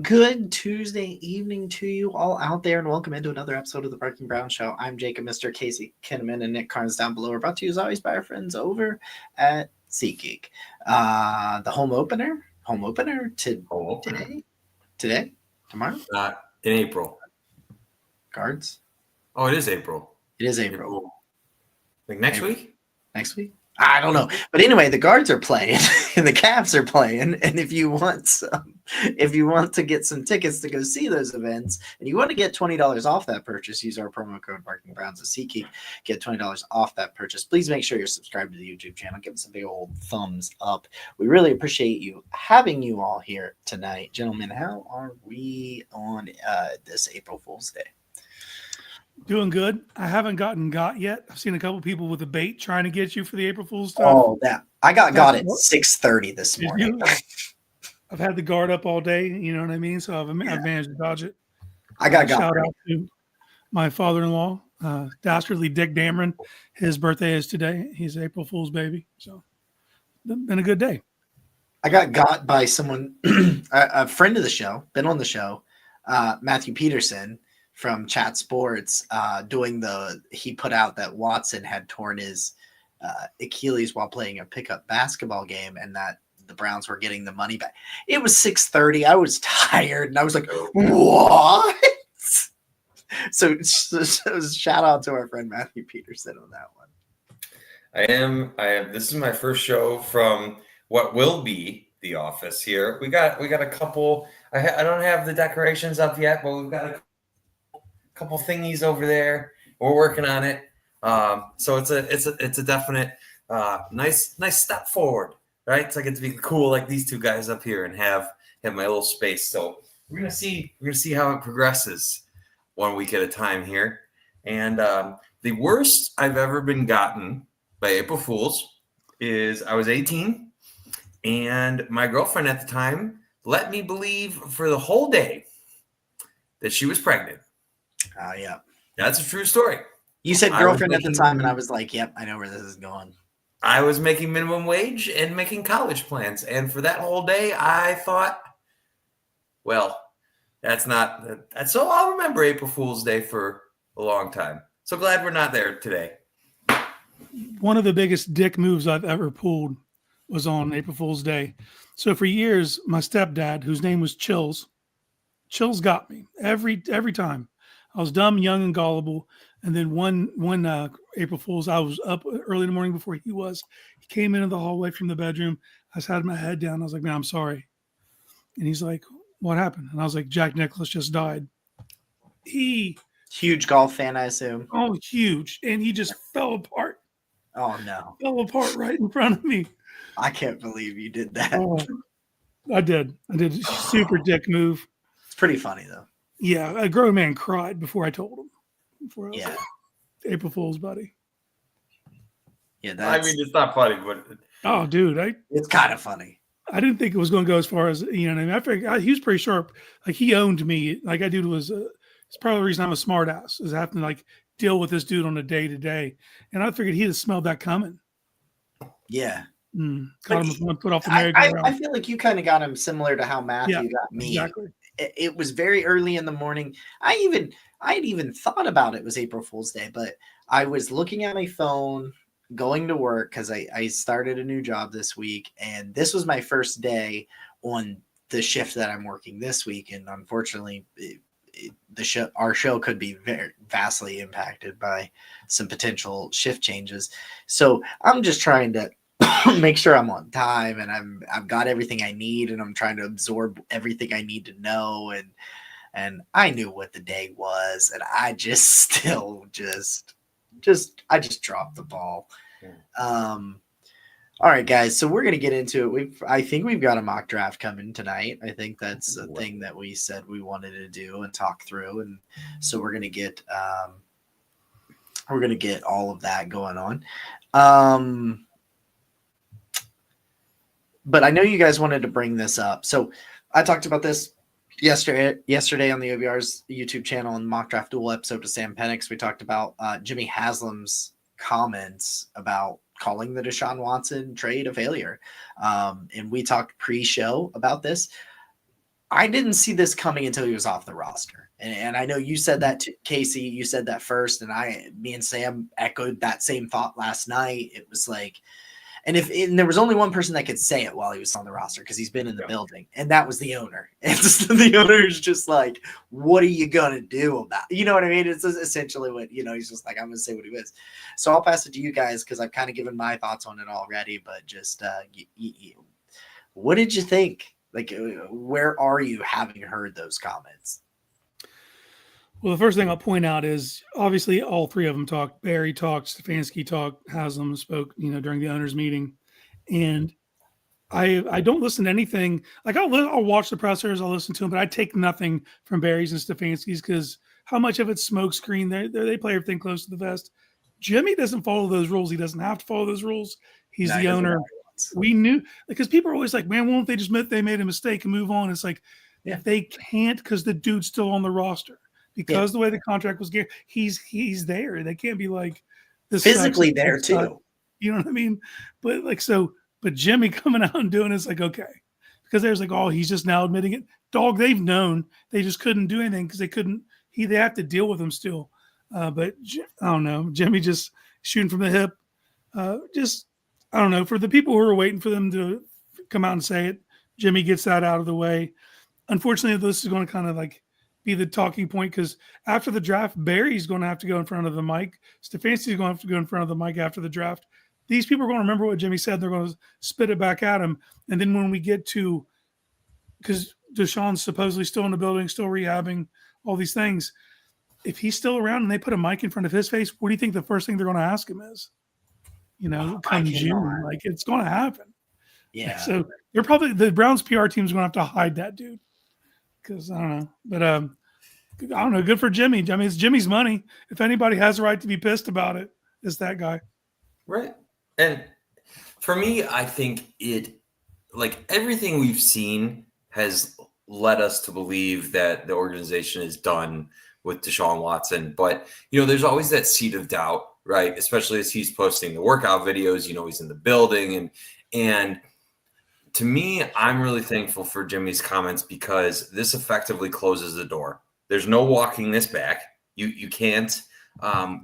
Good Tuesday evening to you all out there, and welcome into another episode of the Barking Brown Show. I'm Jacob, Mr. Casey Kinnaman, and Nick Carnes down below. We're brought to you as always by our friends over at SeatGeek. The home opener today, tomorrow, in April. Cards. Oh, it is April. It is April. Like next week? Next week? I don't know. But anyway, the Guards are playing and the Cavs are playing. And if you want to get some tickets to go see those events and you want to get $20 off that purchase, use our promo code Barking Browns at SeatGeek, get $20 off that purchase. Please make sure you're subscribed to the YouTube channel. Give us a big old thumbs up. We really appreciate you having you all here tonight. Gentlemen, how are we on this April Fool's Day? Doing good. I haven't gotten got yet. I've seen a couple people with a bait trying to get you for the April Fool's stuff. Oh, that I got at 6:30 this morning. I've had the guard up all day. You know what I mean? So I've managed to dodge it. I got shout out to my father-in-law, Dastardly Dick Dameron. His birthday is today. He's April Fool's baby. So been a good day. I got by someone, a friend of the show, been on the show, Matthew Peterson from Chat Sports, he put out that Watson had torn his Achilles while playing a pickup basketball game and that the Browns were getting the money back. It was 6:30. I was tired and I was like, what? So shout out to our friend Matthew Peterson on that one. This is my first show from what will be the office here. We got a couple. I don't have the decorations up yet, but we've got a couple thingies over there. We're working on it. So it's a definite nice step forward, right? So I get to be cool like these two guys up here and have my little space. So we're gonna see how it progresses 1 week at a time here. And the worst I've ever been gotten by April Fools is I was 18 and my girlfriend at the time let me believe for the whole day that she was pregnant. Yeah. That's a true story. You said girlfriend at the time, and I was like, yep, I know where this is going. I was making minimum wage and making college plans. And for that whole day, I thought, well, so I'll remember April Fool's Day for a long time. So glad we're not there today. One of the biggest dick moves I've ever pulled was on April Fool's Day. So for years, my stepdad, whose name was Chills got me every time. I was dumb, young, and gullible. And then one April Fool's, I was up early in the morning before he was. He came into the hallway from the bedroom. I just had my head down. I was like, man, I'm sorry. And he's like, what happened? And I was like, Jack Nicklaus just died. Huge golf fan, I assume. Oh, huge. And he just fell apart. Oh, no. Fell apart right in front of me. I can't believe you did that. Oh, I did. A super dick move. It's pretty funny, though. Yeah, a grown man cried before I told him. Yeah. April Fool's, buddy. Yeah, it's not funny, but oh, dude, it's kind of funny. I didn't think it was going to go as far as, you know what I mean? I figured he was pretty sharp. Like, he owned me. Like, that dude was, it's probably the reason I'm a smart ass, is having to, like, deal with this dude on a day-to-day. And I figured he'd have smelled that coming. Yeah. Got him with one foot off the merry-go-round. I feel like you kind of got him similar to how Matthew got me. Exactly. It was very early in the morning. I had even thought about it was April Fool's Day, but I was looking at my phone going to work because I started a new job this week, and this was my first day on the shift that I'm working this week, and unfortunately our show could be very vastly impacted by some potential shift changes. So I'm just trying to make sure I'm on time and I've got everything I need, and I'm trying to absorb everything I need to know. And I knew what the day was, and I just still I just dropped the ball. All right, guys. So we're gonna get into it. I think we've got a mock draft coming tonight. I think that's a thing that we said we wanted to do and talk through, and so we're gonna get all of that going on. But I know you guys wanted to bring this up. So I talked about this yesterday on the OBR's YouTube channel and Mock Draft Duel episode to Sam Penix. We talked about Jimmy Haslam's comments about calling the Deshaun Watson trade a failure. And we talked pre-show about this. I didn't see this coming until he was off the roster. And I know you said that to Casey, you said that first. And me and Sam echoed that same thought last night. It was like, and there was only one person that could say it while he was on the roster because he's been in the building, and that was the owner. And the owner is just like, what are you going to do about it? You know what I mean? It's essentially what, he's just like, I'm going to say what he was. So I'll pass it to you guys because I've kind of given my thoughts on it already, but just what did you think? Like, where are you having heard those comments? Well, the first thing I'll point out is obviously all three of them talked. Barry talked, Stefanski talked, Haslam spoke, during the owners' meeting, and I don't listen to anything. Like I'll watch the pressers, I'll listen to them, but I take nothing from Barry's and Stefanski's because how much of it's smoke screen? They play everything close to the vest. Jimmy doesn't follow those rules. He doesn't have to follow those rules. He's the owner. We knew because people are always like, man, won't they just admit they made a mistake and move on? It's like, they can't because the dude's still on the roster. Because the way the contract was geared, he's there. They can't be like this physically there too. You know what I mean? But Jimmy coming out and doing it's like, okay. Because there's like, oh, he's just now admitting it. Dog, they've known. They just couldn't do anything because they have to deal with him still. But I don't know. Jimmy just shooting from the hip. I don't know. For the people who are waiting for them to come out and say it, Jimmy gets that out of the way. Unfortunately, this is going to kind of like be the talking point because after the draft, Barry's going to have to go in front of the mic. Stefanski's going to have to go in front of the mic after the draft. These people are going to remember what Jimmy said. They're going to spit it back at him. And then when we get to, because Deshaun's supposedly still in the building, still rehabbing, all these things, if he's still around and they put a mic in front of his face, what do you think the first thing they're going to ask him is? Come June, like it's going to happen. Yeah. So they're probably the Browns PR team's going to have to hide that dude. Because I don't know, but I don't know. Good for Jimmy. I mean, it's Jimmy's money. If anybody has a right to be pissed about it, it's that guy. Right. And for me, I think like everything we've seen has led us to believe that the organization is done with Deshaun Watson. But, there's always that seed of doubt, right? Especially as he's posting the workout videos, he's in the building and to me, I'm really thankful for Jimmy's comments because this effectively closes the door. There's no walking this back. You can't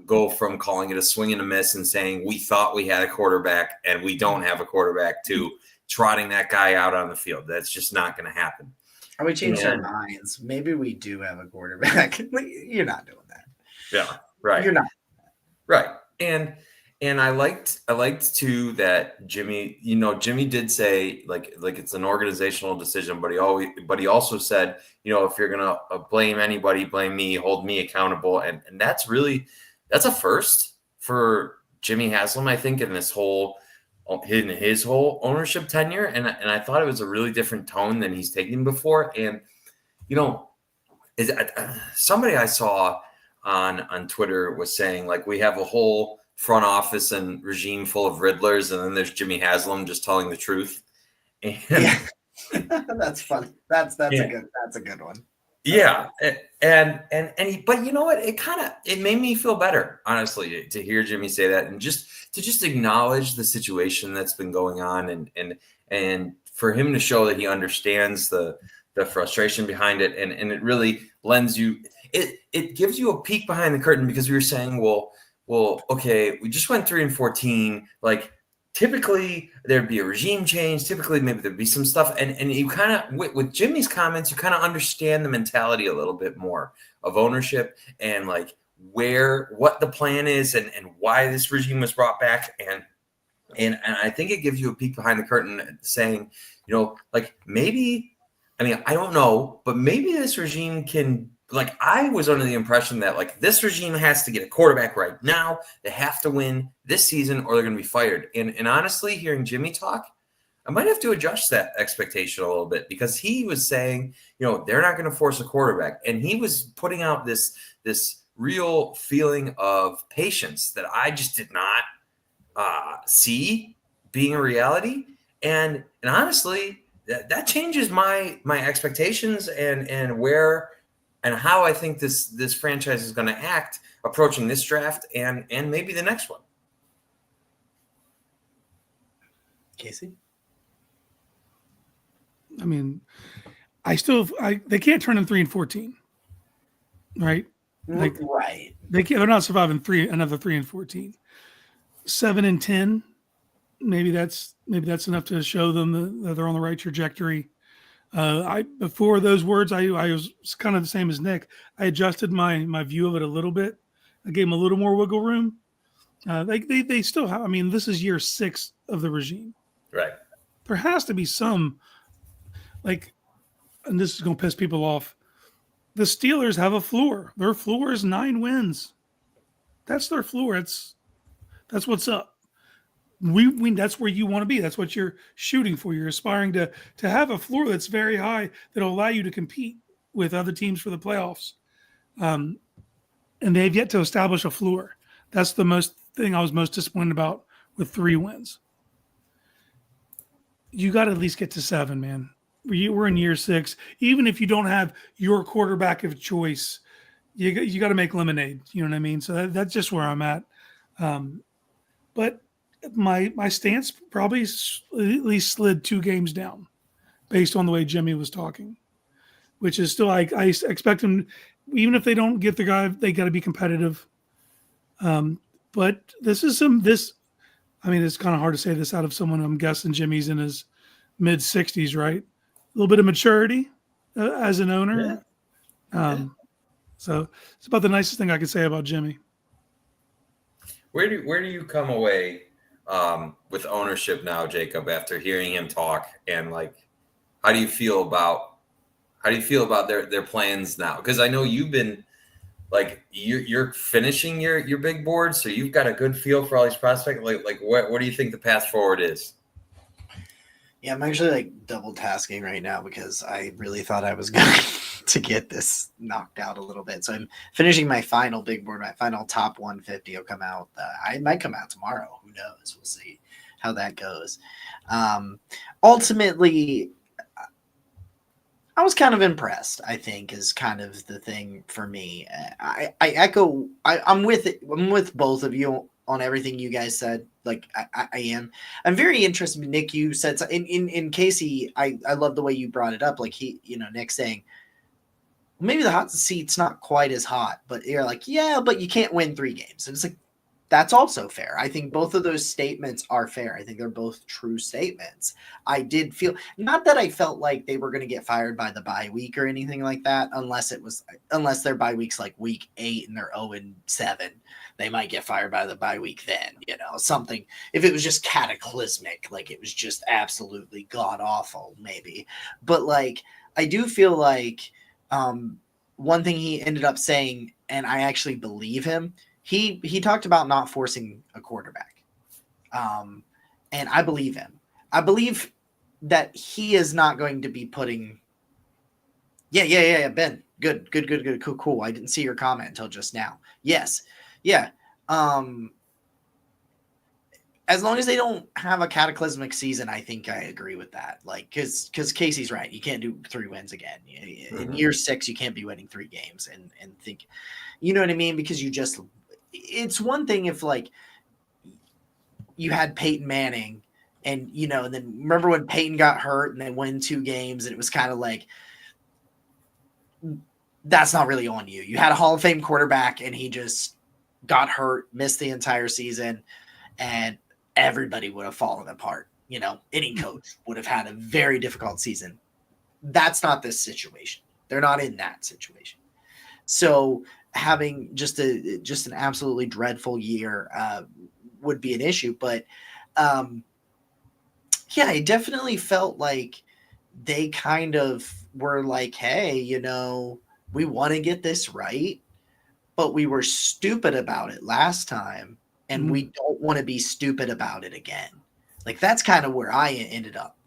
go from calling it a swing and a miss and saying we thought we had a quarterback and we don't have a quarterback to trotting that guy out on the field. That's just not going to happen. Or we changed our minds. Maybe we do have a quarterback. You're not doing that. Yeah, right. You're not. Right. And I liked too that Jimmy, Jimmy did say like it's an organizational decision, but he also said, if you're gonna blame anybody, blame me, hold me accountable, and that's a first for Jimmy Haslam, I think, in his whole ownership tenure, and I thought it was a really different tone than he's taken before, and somebody I saw on Twitter was saying like we have a whole front office and regime full of Riddlers, and then there's Jimmy Haslam just telling the truth. And that's funny. That's a good one. Yeah, but you know what? It made me feel better, honestly, to hear Jimmy say that and just acknowledge the situation that's been going on, and for him to show that he understands the frustration behind it, and it really lends you. It gives you a peek behind the curtain because we were saying, well, okay, we just went 3-14. Like, typically there'd be a regime change. Typically, maybe there'd be some stuff. And you kind of, with Jimmy's comments, you kind of understand the mentality a little bit more of ownership and like what the plan is and why this regime was brought back. And I think it gives you a peek behind the curtain saying, like maybe, I don't know, but maybe this regime can. Like, I was under the impression that, like, this regime has to get a quarterback right now. They have to win this season or they're going to be fired. And honestly, hearing Jimmy talk, I might have to adjust that expectation a little bit because he was saying, they're not going to force a quarterback. And he was putting out this real feeling of patience that I just did not see being a reality. And honestly, that changes my expectations and where – and how I think this franchise is going to act approaching this draft and maybe the next one. Casey? they can't turn in 3-14, right? Like Right. they're not surviving another 3-14. 7-10, maybe that's enough to show them that they're on the right trajectory. Before those words, I was kind of the same as Nick. I adjusted my view of it a little bit. I gave them a little more wiggle room. They still have. I mean, this is year 6 of the regime. Right. There has to be some, like, and this is going to piss people off. The Steelers have a floor. Their floor is 9 wins. That's their floor. That's what's up. We that's where you want to be. That's what you're shooting for. You're aspiring to have a floor that's very high that'll allow you to compete with other teams for the playoffs. And they've yet to establish a floor. That's the thing I was most disappointed about with 3 wins. You got to at least get to 7, man. We're in year 6. Even if you don't have your quarterback of choice, you got to make lemonade. You know what I mean? So that's just where I'm at. But my stance probably at least slid 2 games down based on the way Jimmy was talking, which is still, I expect him, even if they don't get the guy, they got to be competitive. But it's kind of hard to say this out of someone. I'm guessing Jimmy's in his mid 60s, right? A little bit of maturity as an owner. Yeah. So it's about the nicest thing I could say about Jimmy. Where do you come away with ownership now, Jacob, after hearing him talk, and like, how do you feel about their plans now? Because I know you've been like you're finishing your big board, so you've got a good feel for all these prospects. Like what do you think the path forward is? Yeah, I'm actually like double tasking right now because I really thought I was going to get this knocked out a little bit. So I'm finishing my final big board. My final top 150 will come out. I might come out tomorrow. Who knows? We'll see how that goes. Ultimately, I was kind of impressed, I think, is kind of the thing for me. I echo. I'm with it. I'm with both of you on everything you guys said. Like I am. I'm very interested. Nick, you said in Casey. I love the way you brought it up. Like Nick saying, maybe the hot seat's not quite as hot, but you're like, yeah, but you can't win 3 games. And it's like, that's also fair. I think both of those statements are fair. I think they're both true statements. I did feel, not that I felt like they were going to get fired by the bye week or anything like that, unless their bye week's like week 8 and they're 0-7. They might get fired by the bye week then, something. If it was just cataclysmic, like it was just absolutely god awful, maybe. But like, I do feel like one thing he ended up saying, and I actually believe him, he talked about not forcing a quarterback. And I believe him. I believe that he is not going to be putting. Yeah, Ben. Good. Cool. I didn't see your comment until just now. Yes. Yeah. As long as they don't have a cataclysmic season, I think I agree with that. Like, because Casey's right. You can't do 3 wins again. In year 6, you can't be winning 3 games and think, you know what I mean? Because it's one thing if like you had Peyton Manning and, and then remember when Peyton got hurt and they win 2 games and it was kind of like, that's not really on you. You had a Hall of Fame quarterback and he just got hurt, missed the entire season, and everybody would have fallen apart. Any coach would have had a very difficult season. That's not this situation. They're not in that situation. So having just an absolutely dreadful year would be an issue. But I definitely felt like they kind of were like, hey, we want to get this right, but we were stupid about it last time, and we don't want to be stupid about it again. Like, that's kind of where I ended up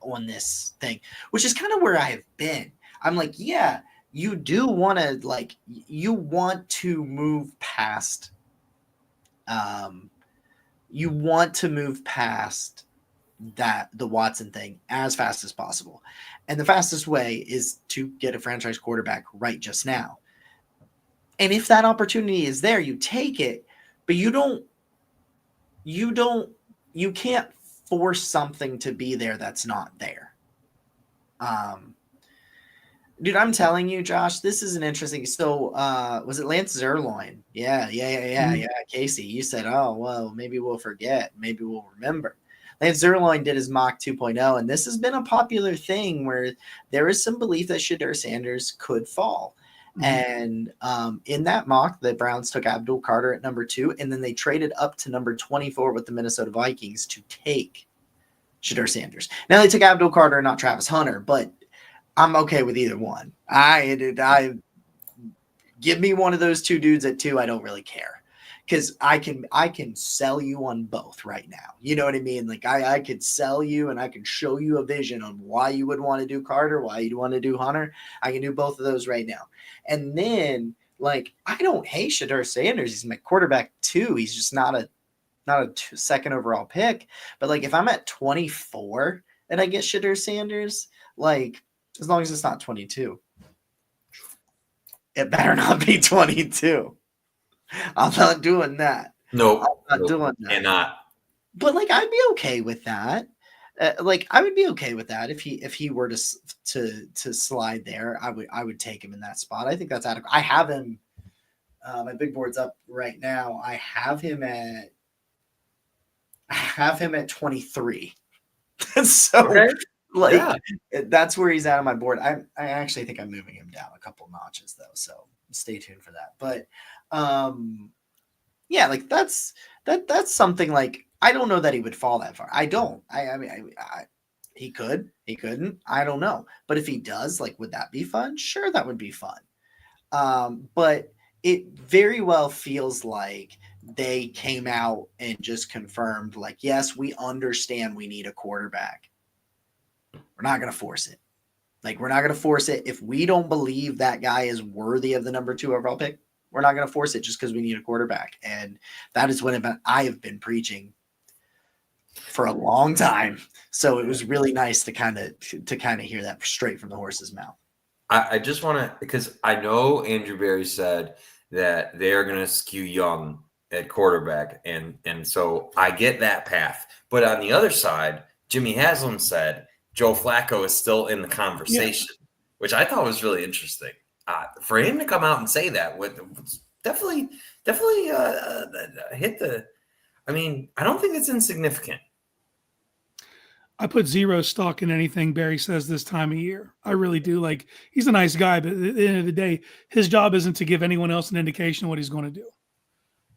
on this thing, which is kind of where I have been. I'm like, yeah, you do want to, like, you want to move past, the Watson thing as fast as possible. And the fastest way is to get a franchise quarterback right just now. And if that opportunity is there, you take it, but you can't force something to be there that's not there. Dude, I'm telling you, Josh, this is an interesting. So, was it Lance Zerloin? Yeah. Casey, you said, oh, well, maybe we'll forget. Maybe we'll remember. Lance Zerloin did his mock 2.0, and this has been a popular thing where there is some belief that Shedeur Sanders could fall. And in that mock, the Browns took Abdul Carter at number 2, and then they traded up to number 24 with the Minnesota Vikings to take Shedeur Sanders. Now, they took Abdul Carter, not Travis Hunter, but I'm okay with either one. I give me one of those two dudes at 2. I don't really care because I can sell you on both right now. You know what I mean? Like I could sell you and I can show you a vision on why you would want to do Carter, why you'd want to do Hunter. I can do both of those right now. And then like I don't hate Shedeur Sanders. He's my quarterback 2. He's just not a second overall pick. But like if I'm at 24 and I get Shedeur Sanders, like as long as it's not 22. It better not be 22. I'm not doing that. Nope. I'm not doing that. Cannot. But like, I'd be okay with that. Like, I would be okay with that if he were to slide there. I would take him in that spot. I think that's adequate. I have him. My big board's up right now. I have him at 23. So. Okay. Like yeah. That's where he's at on my board. I actually think I'm moving him down a couple notches though, so stay tuned for that. But yeah, like that's something like I don't know that he would fall that far. I don't. I mean, he could, he couldn't. I don't know. But if he does, like, would that be fun? Sure, that would be fun. But it very well feels like they came out and just confirmed, like, yes, we understand we need a quarterback. We're not going to force it. Like, we're not going to force it. If we don't believe that guy is worthy of the number 2 overall pick, we're not going to force it just because we need a quarterback. And that is what I have been preaching for a long time. So it was really nice to kind of hear that straight from the horse's mouth. I just want to, because I know Andrew Berry said that they're going to skew young at quarterback. And so I get that path. But on the other side, Jimmy Haslam said, Joe Flacco is still in the conversation, which I thought was really interesting. For him to come out and say that would definitely hit the. I mean, I don't think it's insignificant. I put zero stock in anything Barry says this time of year. I really do. Like, he's a nice guy, but at the end of the day, his job isn't to give anyone else an indication of what he's going to do.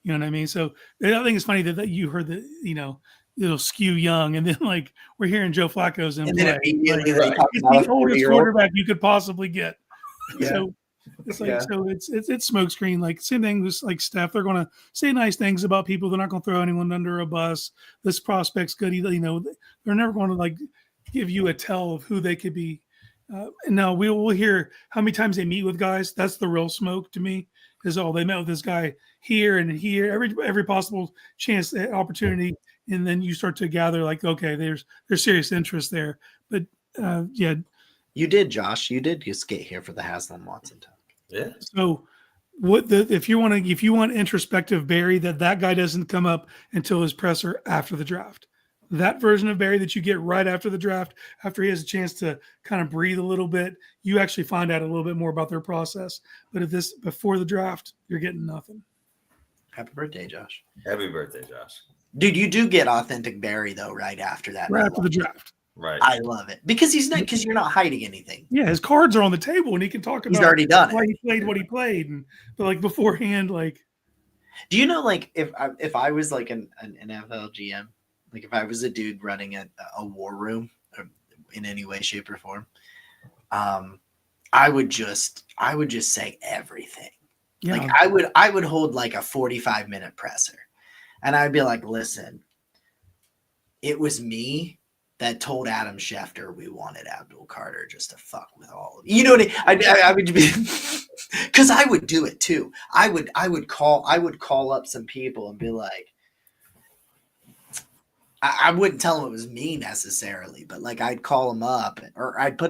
You know what I mean? So I think it's funny that you heard that, you know, it'll skew young, and then like we're hearing Joe Flacco's in play. Immediately like, it's the oldest quarterback you could possibly get. Yeah. So it's like so it's smokescreen. Like same thing with like Steph. They're gonna say nice things about people. They're not gonna throw anyone under a bus. This prospect's good. You know, they're never going to like give you a tell of who they could be. And now we'll hear how many times they meet with guys. That's the real smoke to me. Is they met with this guy here and here, every possible chance, opportunity. And then you start to gather like, okay, there's serious interest there. But yeah. You did, Josh. You did just get here for the Haslam Watson talk. Yeah. So if you want introspective Barry, that guy doesn't come up until his presser after the draft. That version of Barry that you get right after the draft, after he has a chance to kind of breathe a little bit, you actually find out a little bit more about their process. But if this before the draft, you're getting nothing. Happy birthday, Josh. Happy birthday, Josh. Dude, you do get authentic Barry though, right after that. Right after the draft. Right. I love it. Because you're not hiding anything. Yeah, his cards are on the table and he can talk about he's already done why it. He played what he played. But like beforehand, like do you know like if I was like an NFL GM, like if I was a dude running a war room in any way, shape, or form, I would just say everything. Yeah. Like I would hold like a 45-minute presser. And I'd be like, listen, it was me that told Adam Schefter we wanted Abdul Carter just to fuck with all of you. You know what I would be, because I would do it too. I would call up some people and be like, I wouldn't tell them it was me necessarily, but like I'd call them up, or I'd go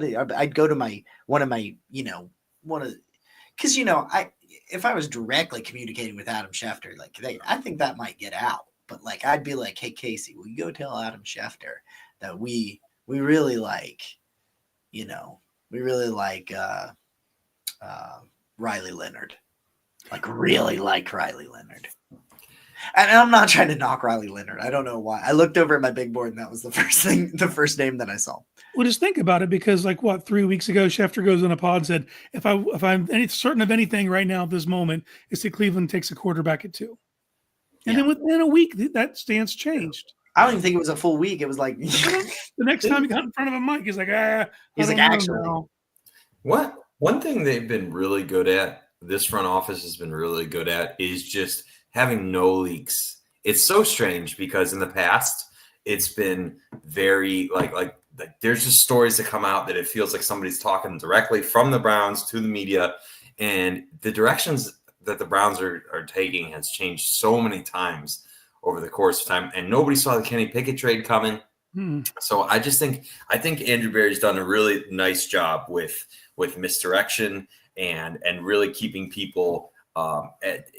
to because if I was directly communicating with Adam Schefter, like I think that might get out. But like I'd be like, hey Casey, will you go tell Adam Schefter that we really like Riley Leonard. Like really like Riley Leonard. And I'm not trying to knock Riley Leonard. I don't know why. I looked over at my big board and that was the first name that I saw. Well, just think about it, because 3 weeks ago, Schefter goes on a pod and said, if I'm certain of anything right now at this moment, it's that Cleveland takes a quarterback at 2. And then within a week, that stance changed. I don't even think it was a full week. It was like the next time he got in front of a mic, he's like, he's like, actually. One thing they've been really good at, this front office has been really good at, is just having no leaks. It's so strange because in the past it's been very like there's just stories that come out that it feels like somebody's talking directly from the Browns to the media, and the directions that the Browns are taking has changed so many times over the course of time, and nobody saw the Kenny Pickett trade coming. So I think Andrew Berry's done a really nice job with misdirection and really keeping people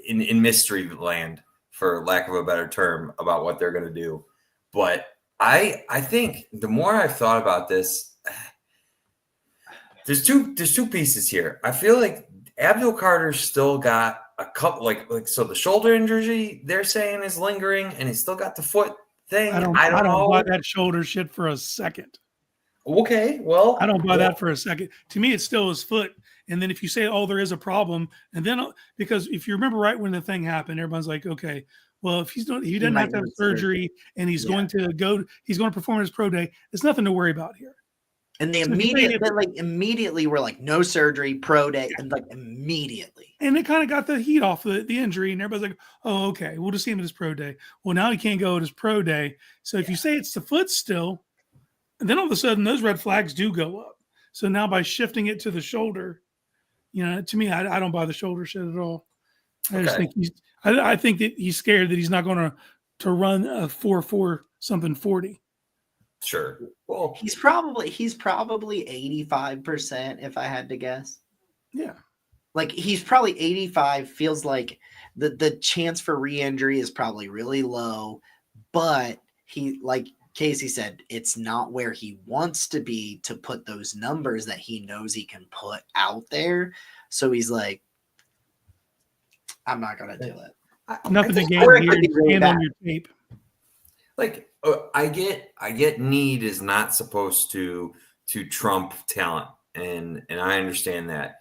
in mystery land, for lack of a better term, about what they're going to do. But I think the more I've thought about this, there's two pieces here. I feel like Abdul Carter's still got a couple, so the shoulder injury they're saying is lingering, and he's still got the foot thing. I don't know. Buy that shoulder shit for a second. Okay, well, I don't buy that for a second. To me, it's still his foot. And then if you say, oh, there is a problem, and then because if you remember right when the thing happened, everyone's like, okay, well, if he doesn't have to have surgery and he's going to perform his pro day, there's nothing to worry about here. And they immediately were like, no surgery, pro day, and like immediately. And it kind of got the heat off the injury, and everybody's like, oh, okay, we'll just see him at his pro day. Well, now he can't go at his pro day. So if you say it's the foot still, and then all of a sudden those red flags do go up. So now by shifting it to the shoulder, to me, I don't buy the shoulder shit at all. I just think I think that he's scared that he's not going to run a 4.4 something 40. Sure. Well, he's probably 85%, if I had to guess. Yeah. Like he's probably 85, feels like the chance for re-injury is probably really low, but he, like Casey said, it's not where he wants to be to put those numbers that he knows he can put out there. So he's like, I'm not going to do it. Nothing to gain here. Stand on your tape. Like, I get need is not supposed to trump talent, and I understand that.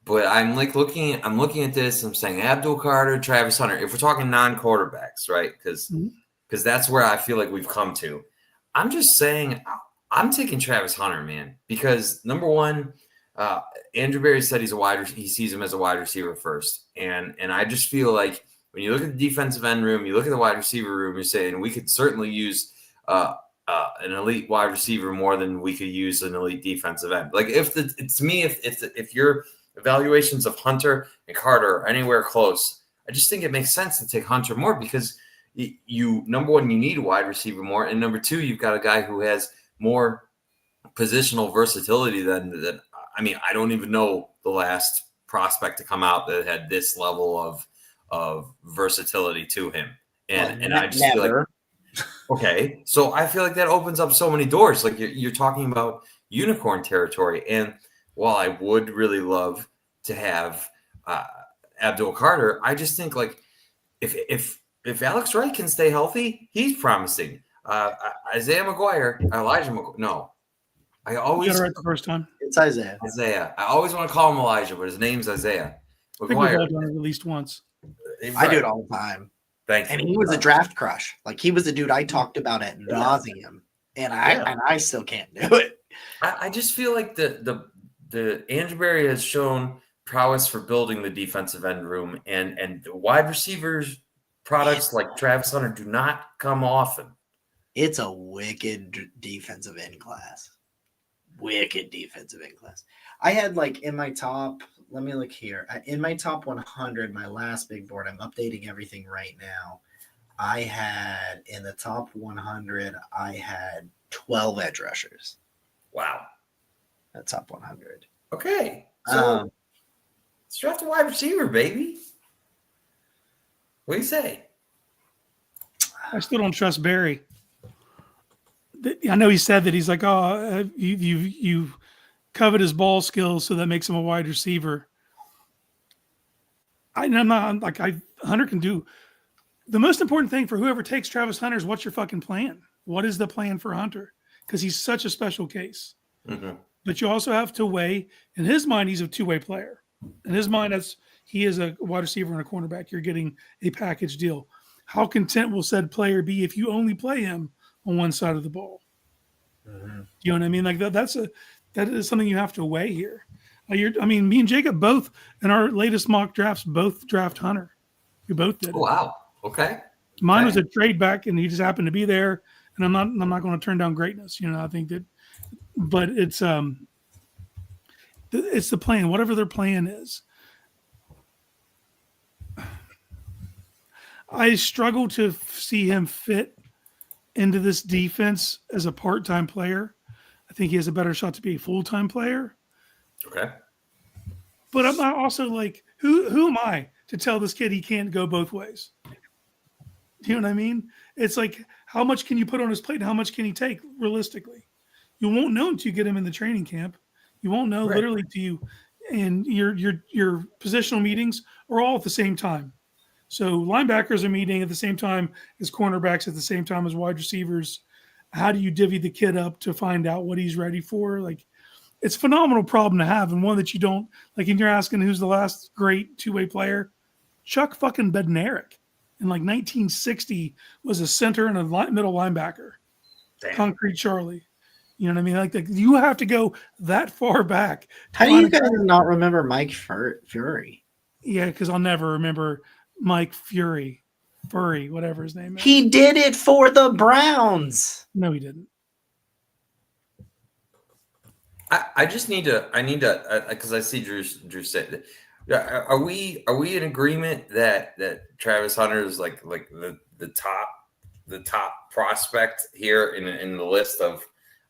But I'm looking at this. I'm saying Abdul Carter, Travis Hunter. If we're talking non-quarterbacks, right? Because that's where I feel like we've come to. I'm just saying I'm taking Travis Hunter, man, because number one, Andrew Berry said he sees him as a wide receiver first, and I just feel like when you look at the defensive end room, you look at the wide receiver room, you're saying we could certainly use an elite wide receiver more than we could use an elite defensive end. Like if your evaluations of Hunter and Carter are anywhere close, I just think it makes sense to take Hunter more because you number one, you need a wide receiver more, and number two, you've got a guy who has more positional versatility than I mean, I don't even know the last prospect to come out that had this level of versatility to him. And I just feel like, okay, so I feel like that opens up so many doors. Like you're talking about unicorn territory. And while I would really love to have Abdul Carter, I just think like if Alex Wright can stay healthy, he's promising. Elijah McGuire, no. I always got it right the first time. It's Isaiah. I always want to call him Elijah, but his name's Isaiah. I think we've all done it at least once. I do it all the time. Thank you. And he was a draft crush. Like he was a dude I talked about at nauseum, and I still can't do it. I just feel like the Andrew Berry has shown prowess for building the defensive end room, and the wide receivers products like Travis Hunter do not come often. It's a wicked defensive end class. I had like in my top, let me look here. In my top 100, my last big board, I'm updating everything right now. I had in the top 100, I had 12 edge rushers. Wow. That's top 100. Okay. So let's draft a wide receiver, baby. What do you say? I still don't trust Barry. I know he said that he's like, oh, you covet his ball skills, so that makes him a wide receiver. I'm not like Hunter can do the most important thing for whoever takes Travis Hunter is what's your fucking plan? What is the plan for Hunter? Because he's such a special case. Mm-hmm. But you also have to weigh, in his mind, he's a two-way player. In his mind, he is a wide receiver and a cornerback. You're getting a package deal. How content will said player be if you only play him on one side of the ball? Mhm. You know what I mean? Like that is something you have to weigh here. Me and Jacob both in our latest mock drafts both draft Hunter. We both did. Oh, wow. Okay. Mine was Okay. a trade back, and he just happened to be there. And I'm not going to turn down greatness. You know, I think that, but it's the plan. Whatever their plan is, I struggle to see him fit into this defense as a part-time player. I think he has a better shot to be a full-time player. Okay. But I'm not also like, who am I to tell this kid he can't go both ways? Do you know what I mean? It's like, how much can you put on his plate and how much can he take realistically? You won't know until you get him in the training camp. You won't know literally to you. And your positional meetings are all at the same time. So linebackers are meeting at the same time as cornerbacks, at the same time as wide receivers. How do you divvy the kid up to find out what he's ready for? Like, it's a phenomenal problem to have, and one that you don't like. And you're asking who's the last great two-way player? Chuck fucking Bednarik in like 1960 was a center and a middle linebacker. Damn. Concrete Charlie. You know what I mean? Like you have to go that far back. How do you guys not remember Mike Fury? Yeah, because I'll never remember Mike Furry, whatever his name is. He did it for the Browns. No, he didn't. I need to because I see Drew said, are we in agreement that Travis Hunter is like the top prospect here in the list of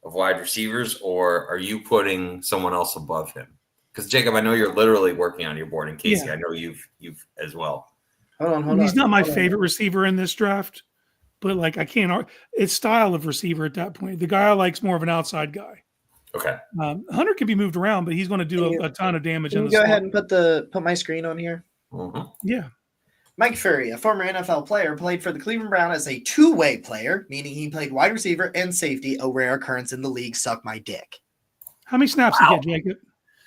wide receivers, or are you putting someone else above him? Because Jacob, I know you're literally working on your board, and Casey, Yeah. I know you've as well. Hold on. He's not my favorite receiver in this draft, but like I can't. It's style of receiver at that point. The guy I like is more of an outside guy. Okay. Hunter can be moved around, but he's going to do a ton of damage. Can in you the go slot. ahead and put my screen on here? Mm-hmm. Yeah. Mike Fury, a former NFL player, played for the Cleveland Browns as a two-way player, meaning he played wide receiver and safety, a rare occurrence in the league. Suck my dick. How many snaps Wow. did he get, Jacob?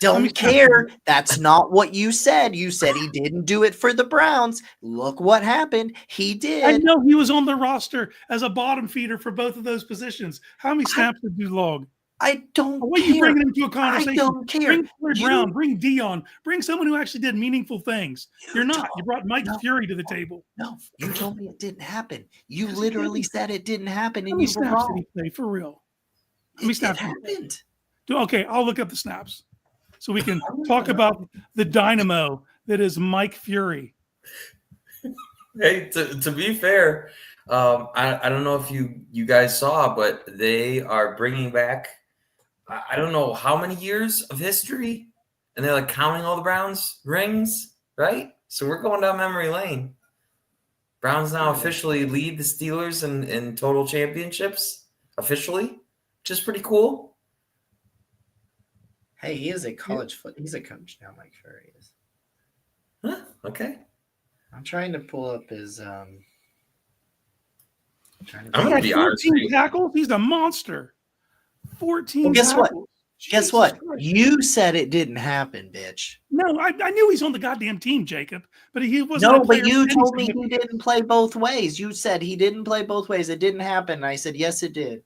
Don't care. That's not what you said. You said he didn't do it for the Browns. Look what happened. He I did. know he was on the roster as a bottom feeder for both of those positions. How many snaps did you log? I don't What are you care. bringing him to a I conversation? don't care. Bring Floyd You- Brown, bring Dion, bring someone who actually did meaningful things. You're not. You brought Mike No. Fury to the table. No, you told me it didn't happen. You Yes, it literally did. said it didn't happen, How and many you were snaps did wrong. he play for real? How many It snaps did he play? happened. Okay, I'll look up the snaps so we can I'm talk looking about the dynamo that is Mike Fury. Hey, to be fair, I don't know if you guys saw, but they are bringing back I don't know how many years of history, and they're like counting all the Browns rings, right? So we're going down memory lane. Browns now officially lead the Steelers in total championships officially, which is pretty cool. Hey, he is a college foot. He's a coach now. Mike Fury is. Huh, okay. I'm trying to pull up his. I'm gonna be honest with 14 you. tackles. He's a monster. 14. Well, guess what? tackles. Guess Jesus what? Christ. You said it didn't happen, bitch. No, I knew he's on the goddamn team, Jacob, but he wasn't. No, a player but you of any told me he significance. didn't play both ways. You said he didn't play both ways. It didn't happen. And I said, yes, it did.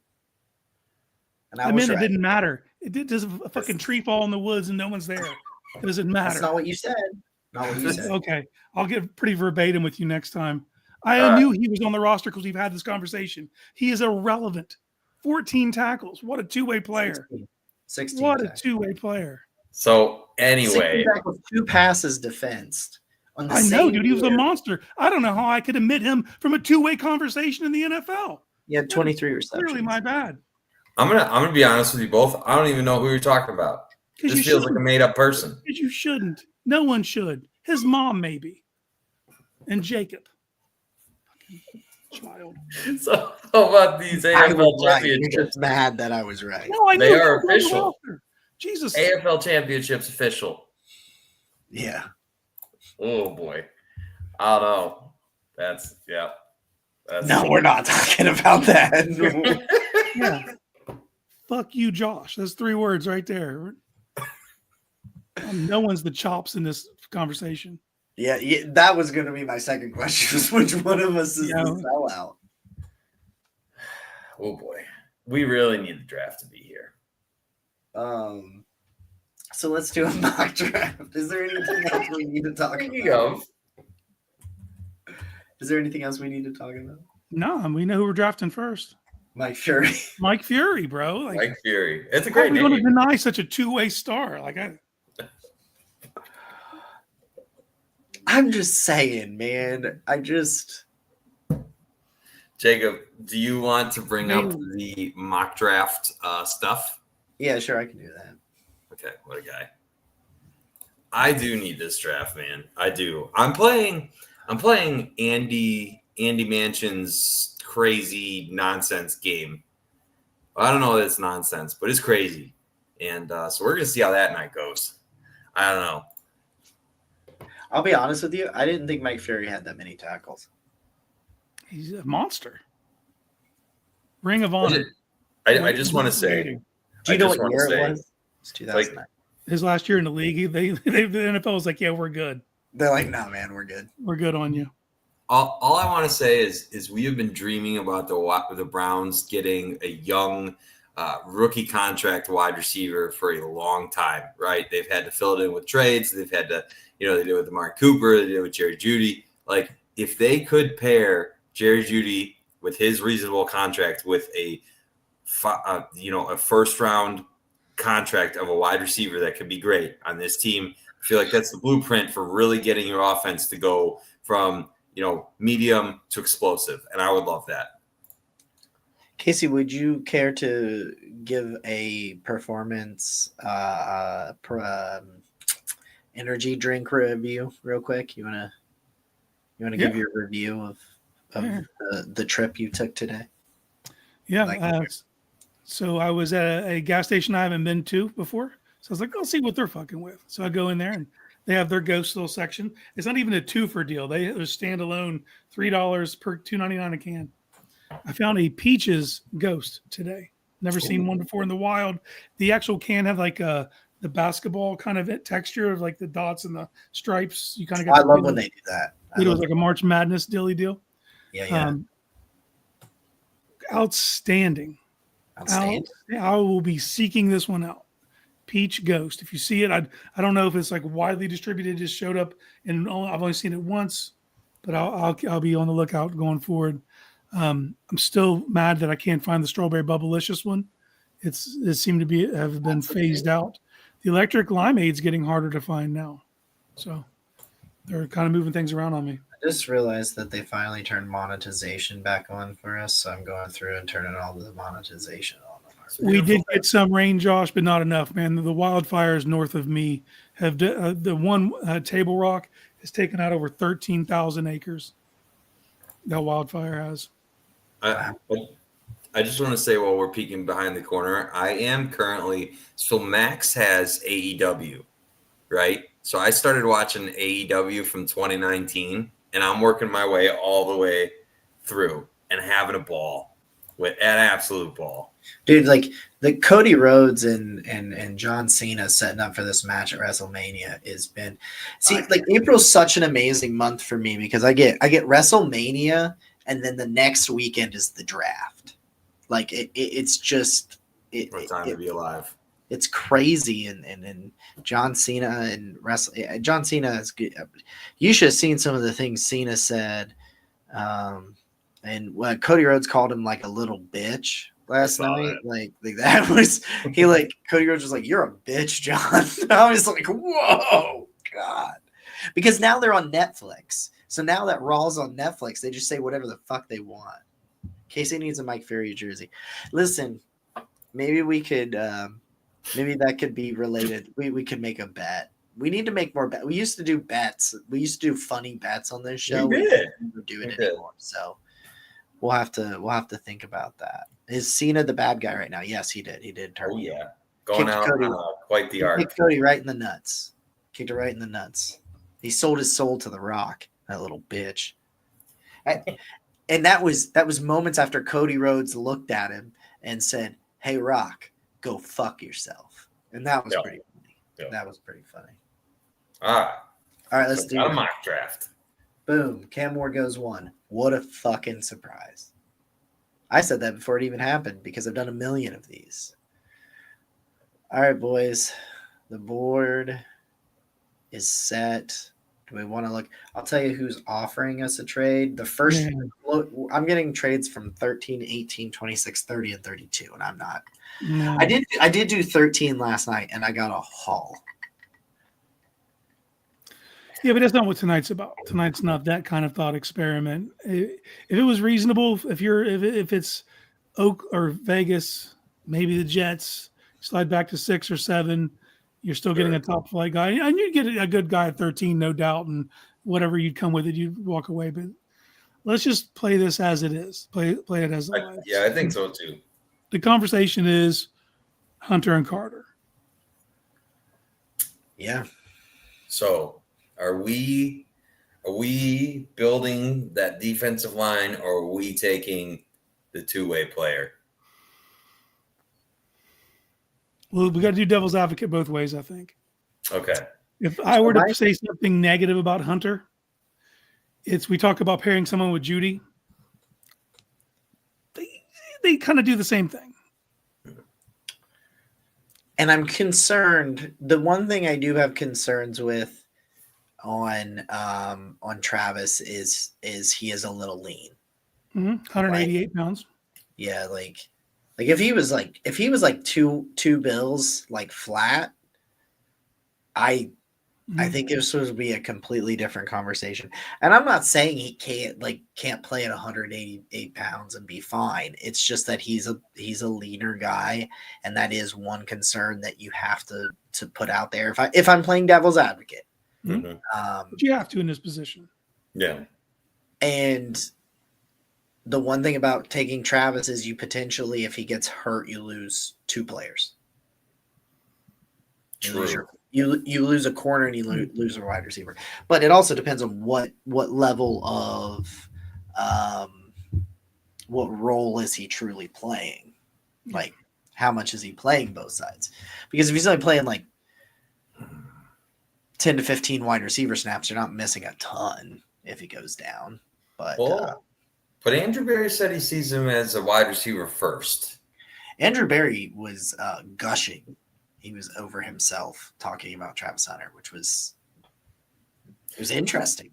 And I I was mean, right. it didn't matter. It did. Does a fucking tree fall in the woods and no one's there? Does it matter? That's not what you said. Not what you said. Okay, I'll get pretty verbatim with you next time. I All right. knew he was on the roster because we've had this conversation. He is irrelevant. 14 tackles. What a two-way player. 16 What a tackles. two-way player. So 16 anyway, tackles, 2 passes defensed. On the I know, same dude. He was a year. monster. I don't know how I could omit him from a two-way conversation in the NFL. He had 23 receptions. Clearly, my bad. I'm gonna be honest with you both. I don't even know who you're talking about. Because This you feels like a shouldn't. made up person. Because you shouldn't. No one should. His mom, maybe. And Jacob. Child. So how about these I AFL was right. You're championships? just mad that I was right. No, I They knew are he was on the official. roster. Jesus. AFL championships official. Yeah. Oh boy. I don't know. That's No, we're not talking about that. Yeah. Fuck you, Josh. That's 3 words right there. No one's the chops in this conversation. Yeah, that was going to be my second question. Was which one of us is the sellout? Oh boy. We really need the draft to be here. So let's do a mock draft. Is there anything else we need to talk Speaking about? of, Is there anything else we need to talk about? No, we know who we're drafting first. Mike Fury. Mike Fury, bro. Like, Mike Fury. It's a how are great we going to name. deny such a 2-way star? Like, I'm just saying, man. Jacob, do you want to bring up the mock draft stuff? Yeah, sure, I can do that. Okay, what a guy. I do need this draft, man. I do. I'm playing Andy Manchin's crazy nonsense game. I don't know that it's nonsense, but it's crazy. And so we're gonna see how that night goes. I don't know. I'll be honest with you. I didn't think Mike Fury had that many tackles. he's a monster. Ring of Honor. I just want to say. Do you know what year it was? It's 2009. His last year in the league, the NFL was like, yeah, we're good. They're like, no, man, we're good. We're good on you. All I want to say is we have been dreaming about the Browns getting a young rookie contract wide receiver for a long time, right? They've had to fill it in with trades. They've had to, they did it with Amari Cooper. They did it with Jerry Jeudy. Like, if they could pair Jerry Jeudy with his reasonable contract with a first round contract of a wide receiver that could be great on this team, I feel like that's the blueprint for really getting your offense to go from medium to explosive, and I would love that. Casey, would you care to give a performance energy drink review real quick? You wanna give your review of the trip you took today? Yeah. So I was at a gas station I haven't been to before. So I was like, I'll see what they're fucking with. So I go in there and they have their ghost little section. It's not even a 2 for deal. There's standalone $3 per $2.99 a can. I found a Peaches ghost today. Never seen one before in the wild. The actual can have like the basketball kind of texture of like the dots and the stripes. You kind of got. I love when they do that. It was like a March Madness dilly deal. Yeah. Outstanding. I will be seeking this one out. Peach Ghost. If you see it, I don't know if it's like widely distributed. It just showed up, and I've only seen it once, but I'll be on the lookout going forward. I'm still mad that I can't find the strawberry bubblicious one. It seemed to have been phased out. The electric limeade's getting harder to find now, so they're kind of moving things around on me. I just realized that they finally turned monetization back on for us, so I'm going through and turning all the monetization on. We did get some rain, Josh, but not enough, man. The wildfires north of me have the one Table Rock has taken out over 13,000 acres. That wildfire has. I just want to say while we're peeking behind the corner, I am currently so Max has AEW, right? So I started watching AEW from 2019, and I'm working my way all the way through and having a ball with an absolute ball. Dude, like the Cody Rhodes and John Cena setting up for this match at WrestleMania has been April's such an amazing month for me because I get WrestleMania and then the next weekend is the draft. Like it's just what time to be alive. It's crazy and John Cena and John Cena is good. You should have seen some of the things Cena said. And when Cody Rhodes called him like a little bitch last night, like that was Cody Rhodes was like, "You're a bitch, John." I was like, "Whoa, God!" Because now they're on Netflix. So now that Raw's on Netflix, they just say whatever the fuck they want. Casey needs a Mike Fury jersey. Listen, maybe we could, maybe that could be related. We could make a bet. We need to make more bets. We used to do bets. We used to do funny bets on this show. We did. We don't do it anymore. So we'll have to think about that. Is Cena the bad guy right now? Yes, he did. He did turn. Oh yeah, going out Cody, quite the arc. Kicked Cody right in the nuts. Kicked it right in the nuts. He sold his soul to The Rock, that little bitch. And that was moments after Cody Rhodes looked at him and said, "Hey, Rock, go fuck yourself." And that was pretty funny. Yeah. That was pretty funny. All right. All right, let's do a it. mock draft. Boom. Cam Ward goes 1. What a fucking surprise. I said that before it even happened because I've done a million of these. All right, boys. The board is set. Do we want to look? I'll tell you who's offering us a trade. The first, I'm getting trades from 13, 18, 26, 30, and 32, and I'm not. No. I did do 13 last night, and I got a haul. Yeah, but that's not what tonight's about. Tonight's not that kind of thought experiment. If it was reasonable, if it's Oak or Vegas, maybe the Jets, slide back to 6 or 7, you're still getting a top flight guy, and you'd get a good guy at 13, no doubt, and whatever you'd come with it, you'd walk away. But let's just play this as it is. Play it as it is. Yeah, I think so too. The conversation is Hunter and Carter. Yeah. So are we building that defensive line, or are we taking the two-way player? Well, we got to do devil's advocate both ways, I think. Okay. If I were to say something negative about Hunter, we talk about pairing someone with Judy. They kind of do the same thing. And I'm concerned. The one thing I do have concerns with on Travis is he is a little lean. 188 pounds. Yeah, like if he was like two bills like flat, I think this would be a completely different conversation. And I'm not saying he can't play at 188 pounds and be fine. It's just that he's a leaner guy, and that is one concern that you have to put out there. If I'm playing devil's advocate, but you have to in this position. Yeah. And the one thing about taking Travis is you potentially, if he gets hurt, you lose 2 players. You lose a corner and you lose a wide receiver. But it also depends on what level of what role is he truly playing. Like, how much is he playing both sides? Because if he's only playing like 10 to 15 wide receiver snaps, you're not missing a ton if he goes down. But but Andrew Berry said he sees him as a wide receiver first. Andrew Berry was gushing. He was over himself talking about Travis Hunter, which was interesting.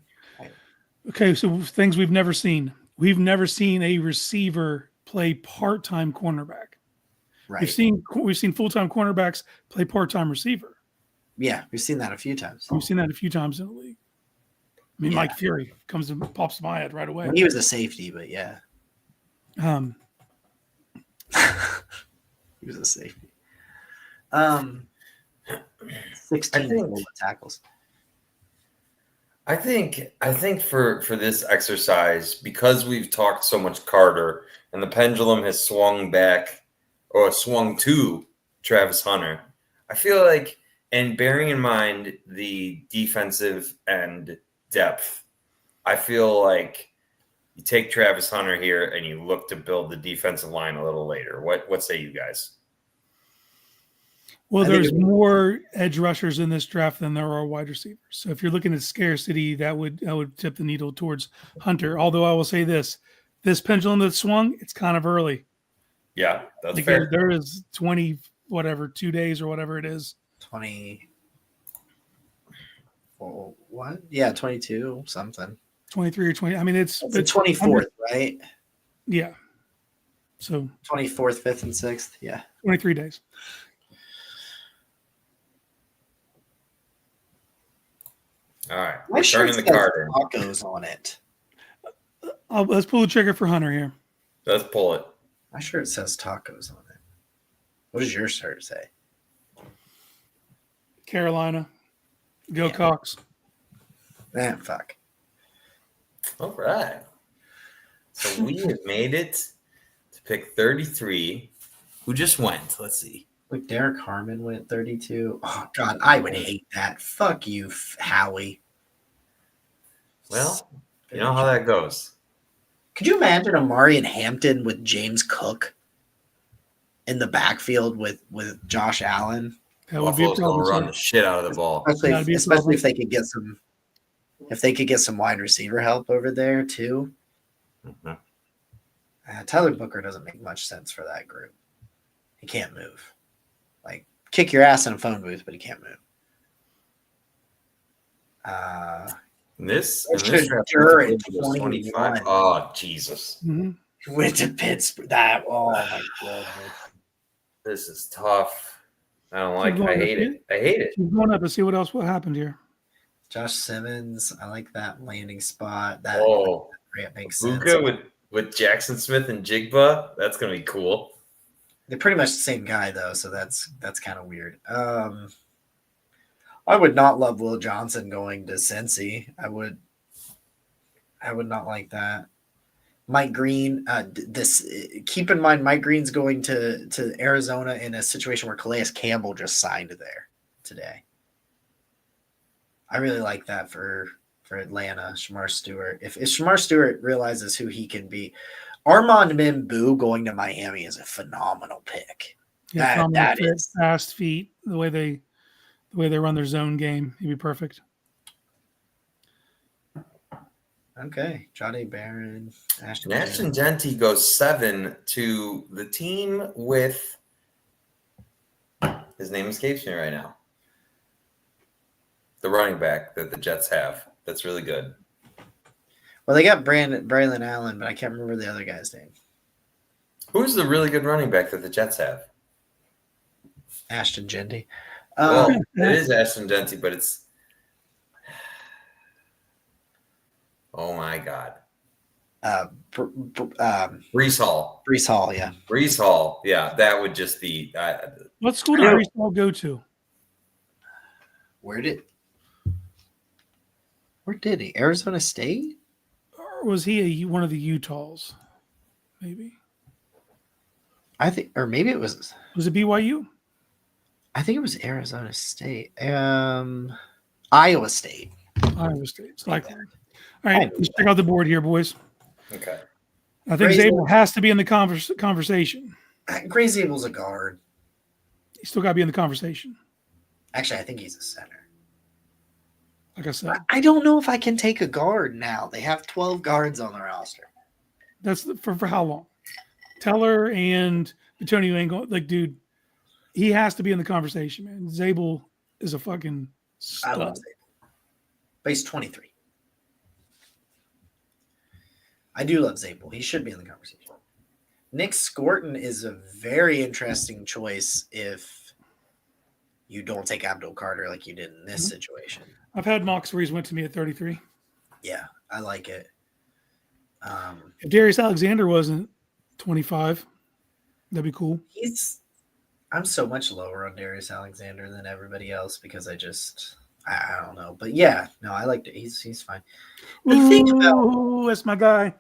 Okay, so things we've never seen. We've never seen a receiver play part-time cornerback. Right. We've seen full-time cornerbacks play part-time receiver. Yeah, we've seen that a few times. We've seen that a few times in the league. I mean, Mike Fury comes and pops to my head right away. He was a safety, but yeah. He was a safety. 16 tackles. I think for this exercise, because we've talked so much Carter and the pendulum has swung back or swung to Travis Hunter, I feel like, and bearing in mind the defensive and depth, I feel like you take Travis Hunter here and you look to build the defensive line a little later. What say you guys? Well, there's more edge rushers in this draft than there are wide receivers. So if you're looking at scarcity, that would tip the needle towards Hunter. Although I will say this pendulum that swung, it's kind of early. Yeah, that's fair. There is 20, 2 days or whatever it is. 20. What? Yeah, 22 something. 23 or 20. I mean, it's the 24th, right? Yeah. So 24th, 5th, and 6th. Yeah. 23 days. All right. My shirt Turning the card in. Tacos on it. Let's pull the trigger for Hunter here. Let's pull it. My shirt says tacos on it. What does your shirt say? Carolina. Go Cox. Fuck. All right. So we have made it to pick 33. Who just went? Let's see. Look, Derek Harmon went 32. Oh, God, I would hate that. Fuck you, Howie. Well, you know how that goes. Could you imagine Amari and Hampton with James Cook in the backfield with Josh Allen? That would be a Buffalo's going to problem. run the shit out of the ball. That'd be a Especially problem. if they could get some wide receiver help over there too. Mhm. Tyler Booker doesn't make much sense for that group. He can't move. Like kick your ass in a phone booth, but he can't move. This Richard draft Durant, was 25. 21. Oh, Jesus. Mhm. Went to Pittsburgh. Oh my god. This is tough. I don't like Keep it. I going. hate it. I hate it. Keep going up and see what else happened here. Josh Simmons, I like that landing spot. That Oh, makes sense. Luka with Jackson Smith and Jigba. That's going to be cool. They're pretty much the same guy though, so that's kind of weird. I would not love Will Johnson going to Cincy. I would not like that. Mike Green, keep in mind Mike Green's going to Arizona in a situation where Calais Campbell just signed there today. I really like that for Atlanta, Shamar Stewart. If Shamar Stewart realizes who he can be, Armand Mimbu going to Miami is a phenomenal pick. Yeah, That fit, is fast feet. The way they run their zone game, he'd be perfect. okay. Johnny Barron, Ashton Ashton Genty goes 7 to the team with his name escapes me right now. The running back that the Jets have. That's really good. Well, they got Braylon Allen, but I can't remember the other guy's name. Who's the really good running back that the Jets have? Ashton Genty. Well, it is Ashton Genty, but it's oh my god. Brees Hall. Brees Hall, yeah. Brees Hall. Yeah, that would just be What school did Brees Hall go to? Where did he? Arizona State? Or was he one of the Utahs? Maybe. I think, or maybe it was. Was it BYU? I think it was Arizona State. Iowa State. Iowa State. It's likely. All right, let's check out the board here, boys. okay. I think Zabel has to be in the conversation. Gray Zabel's a guard. He still got to be in the conversation. Actually, I think he's a center. Like I said, I don't know if I can take a guard now. They have 12 guards on the roster. that's for how long? Teller and Antonio ain't going. Like, dude, he has to be in the conversation, man. Zabel is a fucking I love stud. Zabel. But he's 23. I do love Zabel. He should be in the conversation. Nick Scorton is a very interesting choice if you don't take Abdul Carter like you did in this situation. I've had mocks where he's went to me at 33. Yeah, I like it. If Darius Alexander wasn't 25, that'd be cool. I'm so much lower on Darius Alexander than everybody else because I don't know. But yeah, no, I liked it. He's fine. The thing about that's my guy.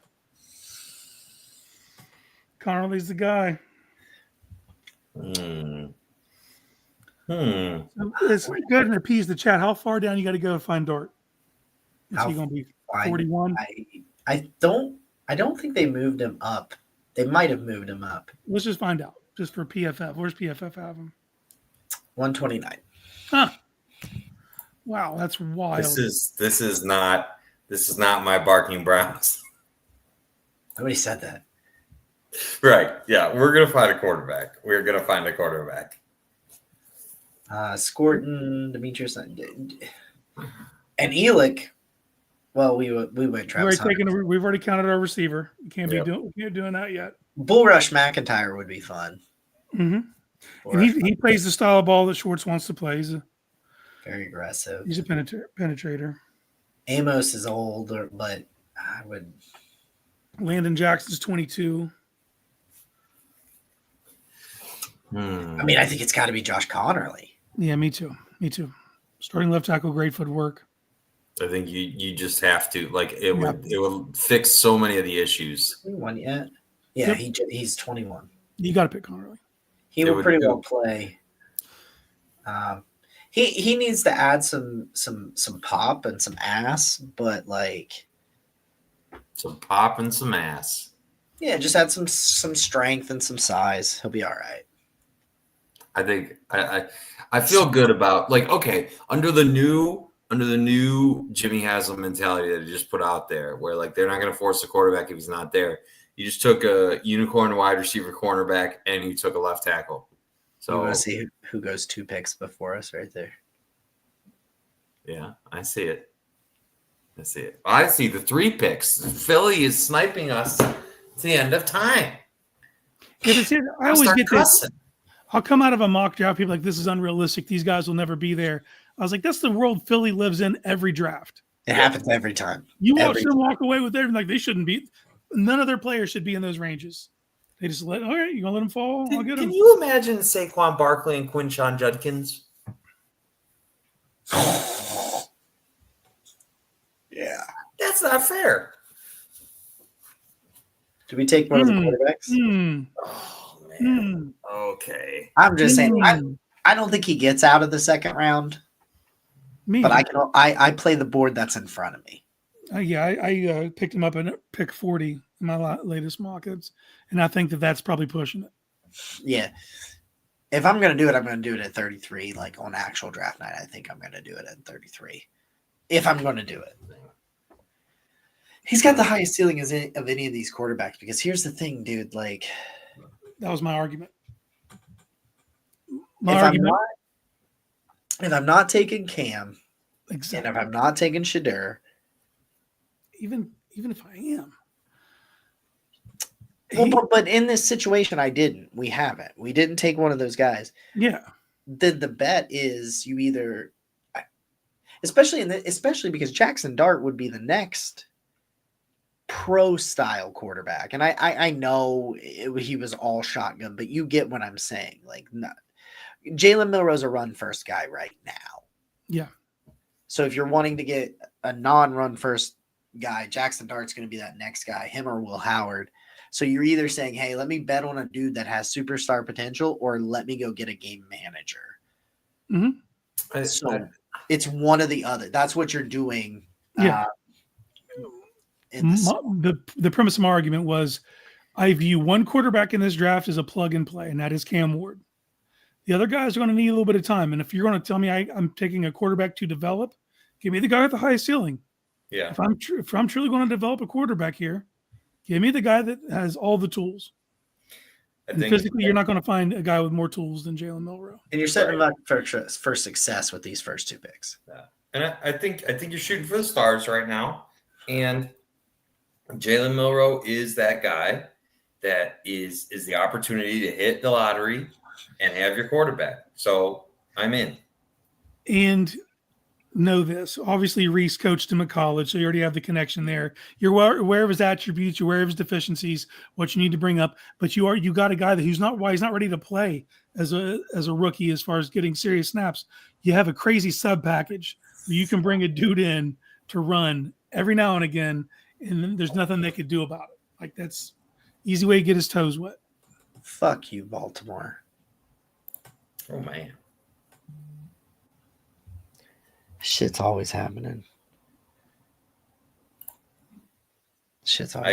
Connerly's the guy. Hmm. So it's good and appease the chat. How far down you got to go to find Dart? Is How he going to be fine. 41? I don't think they moved him up. They might have moved him up. Let's just find out. Just for PFF. Where's PFF have him? 129. Huh. Wow, that's wild. This is not my barking Browns. Nobody said that. Right. Yeah, we're gonna find a quarterback. We're gonna find a quarterback. Scorton, Demetrius, and Elick. Well, we went Travis Hunter. We've already counted our receiver. We can't be doing that yet. Bull Rush McIntyre would be fun. Mm-hmm. And he plays the style of ball that Schwartz wants to play. Very aggressive. He's a penetrator. Amos is older, but I would. Landon Jackson's 22. I mean, I think it's got to be Josh Connerly. Yeah, me too. Starting left tackle, great footwork. I think you just have to it would fix so many of the issues. 21 yet? Yeah, Yep. he's 21. You got to pick Connerly. He will pretty well play. He needs to add some pop and some ass, but like Some pop and some ass. yeah, just add some strength and some size. He'll be all right. I think I feel good about like okay under the new Jimmy Haslam mentality that he just put out there, where like they're not going to force the quarterback if he's not there. You just took a unicorn wide receiver cornerback and you took a left tackle. So you So want to see who goes 2 picks before us right there. yeah, I see it. I see it. I see the 3 picks. Philly is sniping us to the end of time. Yeah, but see, I always Start get this. cussing. I'll come out of a mock draft. People are like, this is unrealistic. These guys will never be there. I was like, that's the world Philly lives in every draft. It happens every time. You watch Every them walk away with everything like they shouldn't be. None of their players should be in those ranges. They just all right, you gonna let them fall? I'll get them. Can you imagine Saquon Barkley and Quinshon Judkins? Yeah. That's not fair. Do we take one of the quarterbacks? Oh man. Hmm. Okay. I'm just saying. Hmm. I don't think he gets out of the second round, Me. but I play the board that's in front of me. I picked him up at pick 40 in my latest mock-ups, and I think that's probably pushing it. Yeah. If I'm going to do it, I'm going to do it at 33. Like on actual draft night, I think I'm going to do it at 33. If I'm going to do it. He's got the highest ceiling of any of these quarterbacks because here's the thing, dude. Like, That was my argument. If I'm not taking Cam, Exactly. and if I'm not taking Shadur, Even if I am. well, but in this situation, I didn't. We haven't. We didn't take one of those guys. Yeah. The bet is you either, especially because Jackson Dart would be the next pro style quarterback, and I know he was all shotgun, but you get what I'm saying. Like, Jalen Milroe's a run first guy right now. Yeah. So if you're wanting to get a non-run first guy, Jackson Dart's going to be that next guy, him or Will Howard. So you're either saying, hey, let me bet on a dude that has superstar potential, or let me go get a game manager. Mm-hmm. So it's one or the other. That's what you're doing. Yeah. The premise of my argument was I view one quarterback in this draft as a plug and play, and that is Cam Ward. The other guys are going to need a little bit of time. And if you're going to tell me I'm taking a quarterback to develop, give me the guy with the highest ceiling. Yeah. If I'm truly going to develop a quarterback here, give me the guy that has all the tools. And physically, you're not going to find a guy with more tools than Jalen Milroe. And you're setting him up for success with these first 2 picks. Yeah. And I think you're shooting for the stars right now. And Jalen Milroe is that guy that is the opportunity to hit the lottery and have your quarterback. So I'm in. And know this. Obviously, Reese coached him at college, so you already have the connection there. You're aware of his attributes, you're aware of his deficiencies, what you need to bring up. But you got a guy that he's not ready to play as a rookie as far as getting serious snaps. You have a crazy sub package where you can bring a dude in to run every now and again, and there's nothing they could do about it. Like, that's easy way to get his toes wet. Fuck you, Baltimore. Oh man. Shit's always happening. I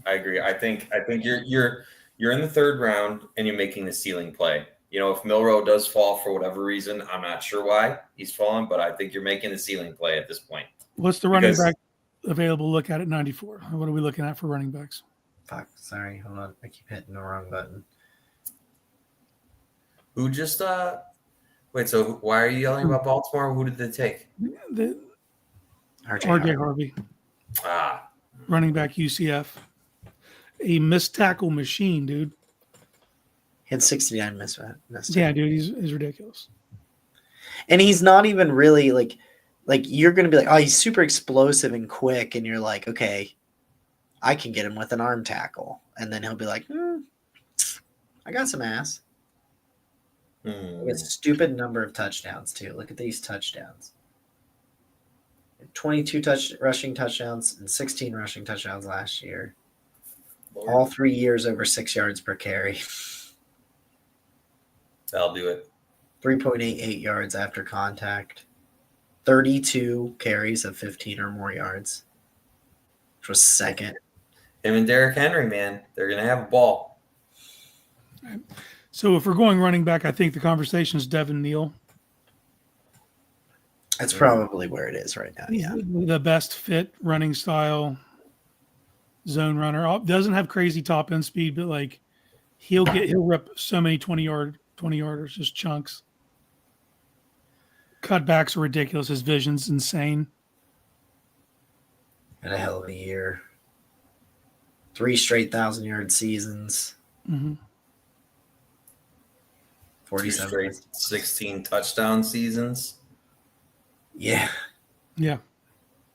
agree. I think you're in the 3rd round and you're making the ceiling play. You know, if Milroe does fall for whatever reason, I'm not sure why he's fallen, but I think you're making the ceiling play at this point. What's the running back available look at 94? What are we looking at for running backs? Fuck, sorry. Hold on. I keep hitting the wrong button. Who just wait, so why are you yelling about Baltimore? Who did they take? RJ Harvey. Running back UCF. A missed tackle machine, dude. He had 69 missed. Yeah, dude, he's ridiculous. And he's not even really like you're going to be like, oh, he's super explosive and quick. And you're like, okay, I can get him with an arm tackle. And then he'll be like, I got some ass. A stupid number of touchdowns, too. Look at these touchdowns. 22 rushing touchdowns and 16 rushing touchdowns last year. Lord. All 3 years over 6 yards per carry. That'll do it. 3.88 yards after contact, 32 carries of 15 or more yards, which was second. Him and Derrick Henry, man, they're gonna have a ball. So if we're going running back, I think the conversation is Devin Neal. That's probably where it is right now. Yeah. The best fit running style, zone runner. Doesn't have crazy top end speed, but like he'll rip so many 20-yarders, just chunks. Cutbacks are ridiculous. His vision's insane. Had a hell of a year. 3 straight 1,000-yard seasons. Mm-hmm. 47 straight 16 touchdown seasons. Yeah. Yeah.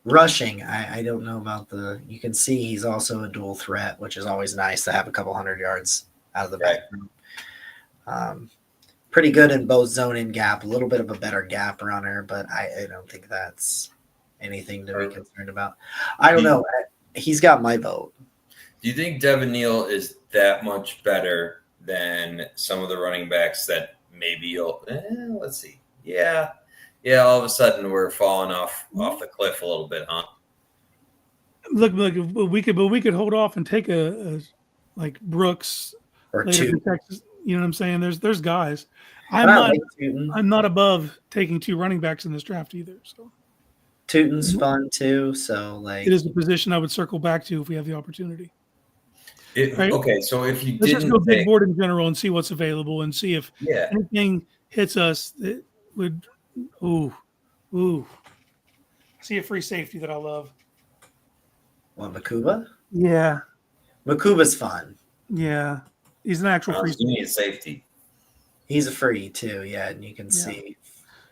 Rushing, I don't know about you can see he's also a dual threat, which is always nice to have a couple 100 yards out of the background. Pretty good in both zone and gap, a little bit of a better gap runner, but I don't think that's anything to be concerned about. I don't know. He's got my vote. Do you think Devin Neal is that much better than some of the running backs that maybe let's see. Yeah, all of a sudden we're falling off the cliff a little bit, huh? Look, we could hold off and take a like Brooks Or later two. in Texas. You know what I'm saying? There's guys. I like Tootin. I'm not above taking 2 running backs in this draft either. So Tootin's fun too. So like it is a position I would circle back to if we have the opportunity. Right? Okay, so if you Let's just go didn't big board in general and see what's available and see if yeah, anything hits us that would see a free safety that I love. what, Makuba? Yeah. Makuba's fun. Yeah. He's an actual free you safety. need safety. He's a free too, yeah, and you can see.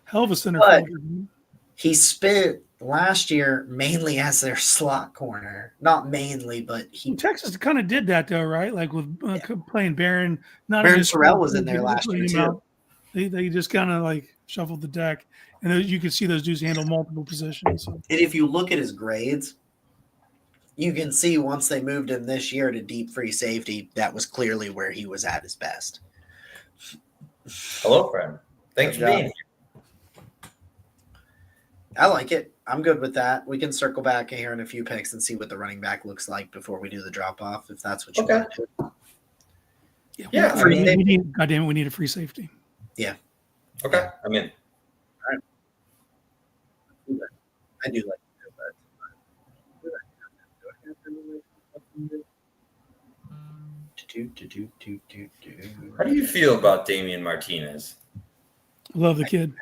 Hell of a center But- fielder. He spent last year mainly as their slot corner. Not mainly, but he Texas kind of did that though, right? Like with playing Barron. Not Barron just Terrell was in there last year, putting him too. out. They just kind of like shuffled the deck, and you could see those dudes handle multiple positions. So. And if you look at his grades, you can see once they moved him this year to deep free safety, that was clearly where he was at his best. Hello, friend. Thanks Good for job. being here. I like it. I'm good with that. We can circle back here in a few picks and see what the running back looks like before we do the drop off, if that's what you Okay. want to do. Yeah, we need, goddamn it, we need a free safety. Okay, I'm in. I do like it. How do you feel about Damian Martinez? Love the kid.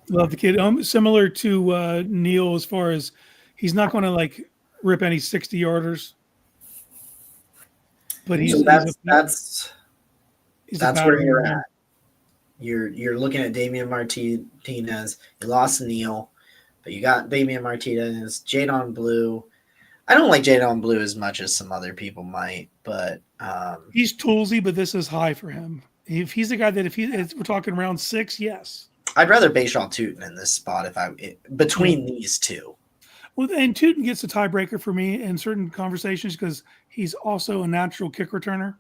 Love the kid. Similar to Neal as far as he's not going to like rip any 60-yarders. But he's So that's he's a where you're pattern. at. You're looking at Damian Martinez. You lost Neal, but you got Damian Martinez, Jadon Blue. I don't like Jadon Blue as much as some other people might, but He's toolsy, but this is high for him. If he's the guy that if we're talking round 6, yes. I'd rather Bashaw Tootin in this spot between these two. Well, and Tootin gets a tiebreaker for me in certain conversations because he's also a natural kick returner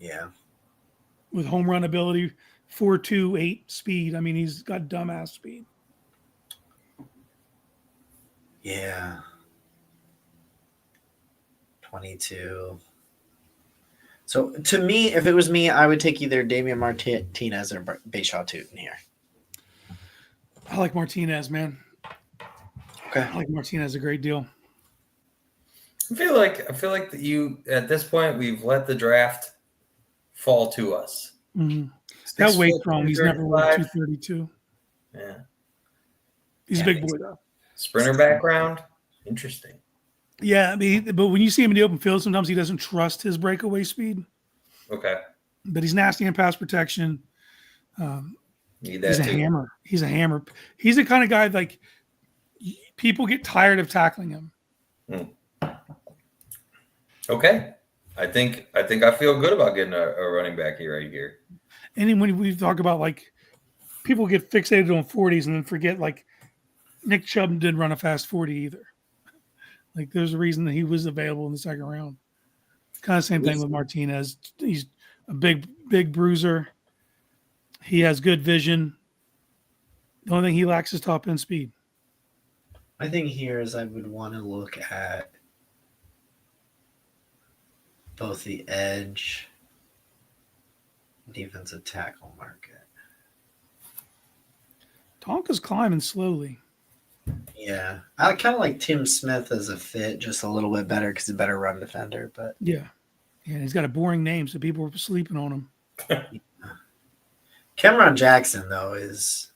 Yeah. with home run ability, 4.28 speed. I mean, he's got dumbass speed. Yeah. 22. So to me, if it was me, I would take either Damian Martinez or Bashaw Tootin here. I like Martinez, man. Okay. I like Martinez a great deal. I feel like that you at this point we've let the draft fall to us. Mm-hmm. That weight from he's never weighed 235. 232. Yeah. He's a big boy though. Sprinter background. Interesting. Yeah, I mean, but when you see him in the open field, sometimes he doesn't trust his breakaway speed. Okay. But he's nasty in pass protection. Need that He's a too. hammer. He's a hammer. He's the kind of guy like people get tired of tackling him. Okay. I think I feel good about getting a running back here right here. And then when we talk about like people get fixated on 40s and then forget like Nick Chubb didn't run a fast 40 either. Like there's a reason that he was available in the second round. Kind of same thing with Martinez. He's a big bruiser. He has good vision. The only thing he lacks is top end speed. My thing here is I would want to look at both the edge, defensive tackle market. Tonka's climbing slowly. Yeah, I kind of like Tim Smith as a fit, just a little bit better because he's a better run defender. But Yeah. Yeah, he's got a boring name, so people were sleeping on him. Cameron Jackson, though, is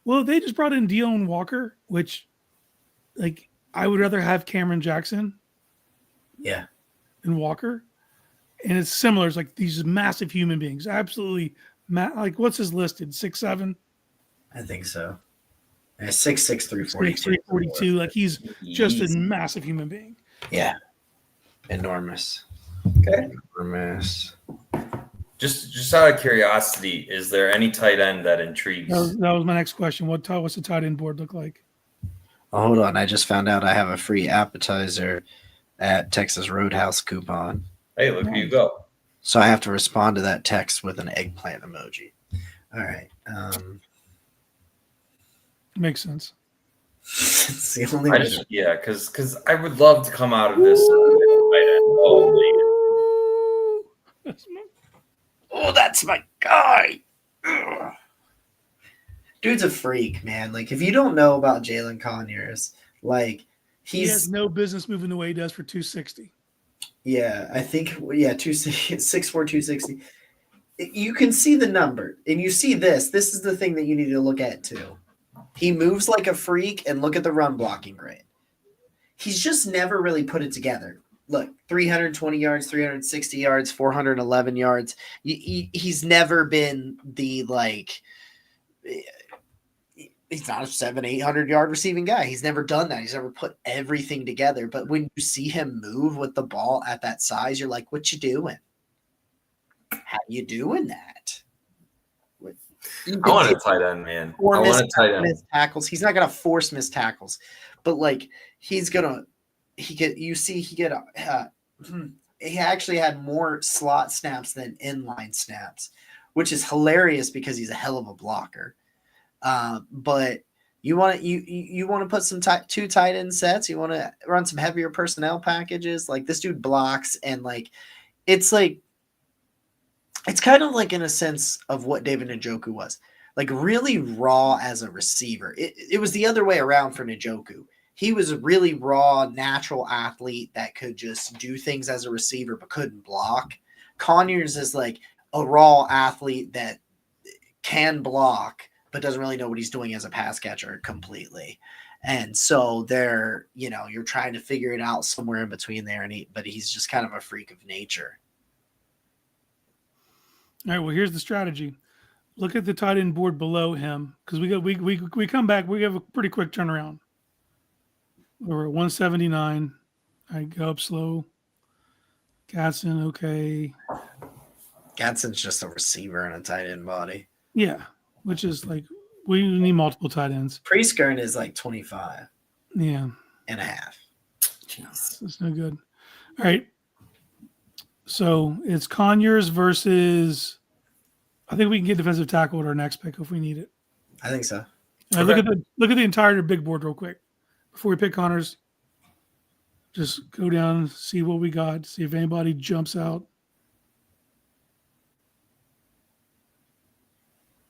Well, they just brought in Dion Walker, which, like, I would rather have Cameron Jackson yeah, than Walker. And it's similar. It's like these massive human beings. Absolutely. Like, what's his listed? 6'7"? I think so. Yeah, 6'6", 342. 342. Like, he's just a Easy. massive human being. Yeah, enormous. Okay. Enormous. Just out of curiosity, is there any tight end that intrigues? That was my next question. What's the tight end board look like? Oh, hold on, I just found out I have a free appetizer at Texas Roadhouse coupon. Hey, look who you go. So I have to respond to that text with an eggplant emoji. All right. Makes sense. It's the only I just because I would love to come out of this. Oh, that's my guy. Ugh. Dude's a freak, man. Like, if you don't know about Jalen Conyers, like, He has he's no business moving the way he does for 260. I think 6'4", 260. You can see the number, and you see this. This is the thing that you need to look at too. He moves like a freak, and look at the run blocking grade. He's just never really put it together. Look, 320 yards, 360 yards, 411 yards. He's never been the, like, he's not a 700-800 yard receiving guy. He's never done that. He's never put everything together. But when you see him move with the ball at that size, you're like, what you doing? How you doing that? I want a tight end, man. I want a tight end. Missed tackles. He's not gonna force missed tackles, but like he's gonna. He actually had more slot snaps than inline snaps, which is hilarious because he's a hell of a blocker. But you want to put some two tight end sets. You want to run some heavier personnel packages. Like, this dude blocks, and like it's kind of like in a sense of what David Njoku was, like really raw as a receiver. It was the other way around for Njoku. He was a really raw, natural athlete that could just do things as a receiver but couldn't block. Conyers is like a raw athlete that can block but doesn't really know what he's doing as a pass catcher completely. And so you're trying to figure it out somewhere in between there, but he's just kind of a freak of nature. All right, well, here's the strategy. Look at the tight end board below him, because we come back. We have a pretty quick turnaround. We're at 179. I go up slow. Gatson, okay. Gadsden's just a receiver and a tight end body. Yeah, which is like we need multiple tight ends. Prieskern is like 25 Yeah, and a half. Jeez. that's no good. All right. So it's Conyers versus. I think we can get defensive tackle at our next pick if we need it. I think so. All right, look at the entire big board real quick before we pick Connors. Just go down, see what we got, see if anybody jumps out.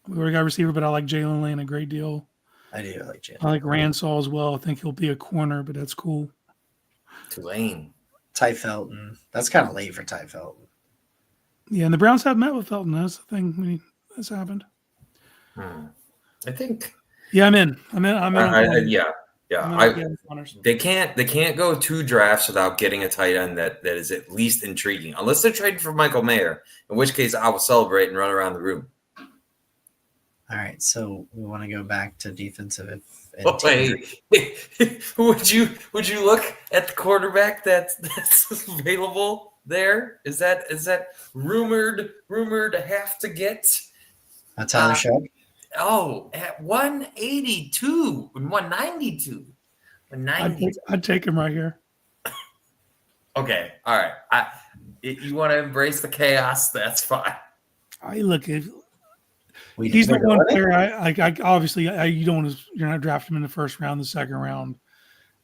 We already got a receiver, but I like Jalen Lane a great deal. I do like Jalen. I like Ransall as well. I think he'll be a corner, but that's cool. Tulane. Ty Felton. That's kind of late for Ty Felton. Yeah, and the Browns have met with Felton. That's the thing that's happened. I think. Yeah, I'm in. I'm in. Yeah. Connors. They can't go 2 drafts without getting a tight end that is at least intriguing, unless they're trading for Michael Mayer, in which case I will celebrate and run around the room. All right, so we want to go back to defensive. Wait, would you look at the quarterback that's available there? Is that rumored to have to get? Tyler Shough. Oh, at 182 and 192. 190. I'd take him right here. Okay, all right. You want to embrace the chaos? That's fine. I look at He's the they're one doing it? player I obviously you don't want to, you're not drafting him in the first round, the second round.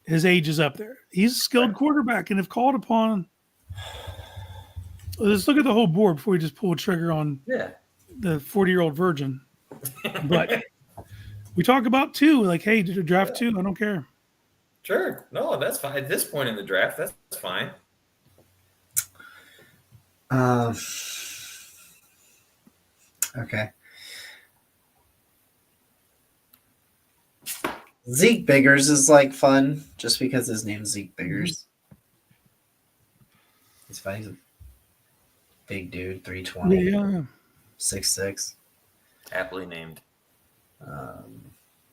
His age is up there. He's a skilled quarterback, and if called upon, let's look at the whole board before we just pull a trigger on Yeah. the 40-year-old virgin. But we talk about 2, like, hey, did you draft 2? I don't care. Sure. No, that's fine. At this point in the draft, that's fine. Okay. Zeke Biggers is like fun just because his name's Zeke Biggers. He's fine. He's a big dude, 320, Yeah. 6'6". Aptly named.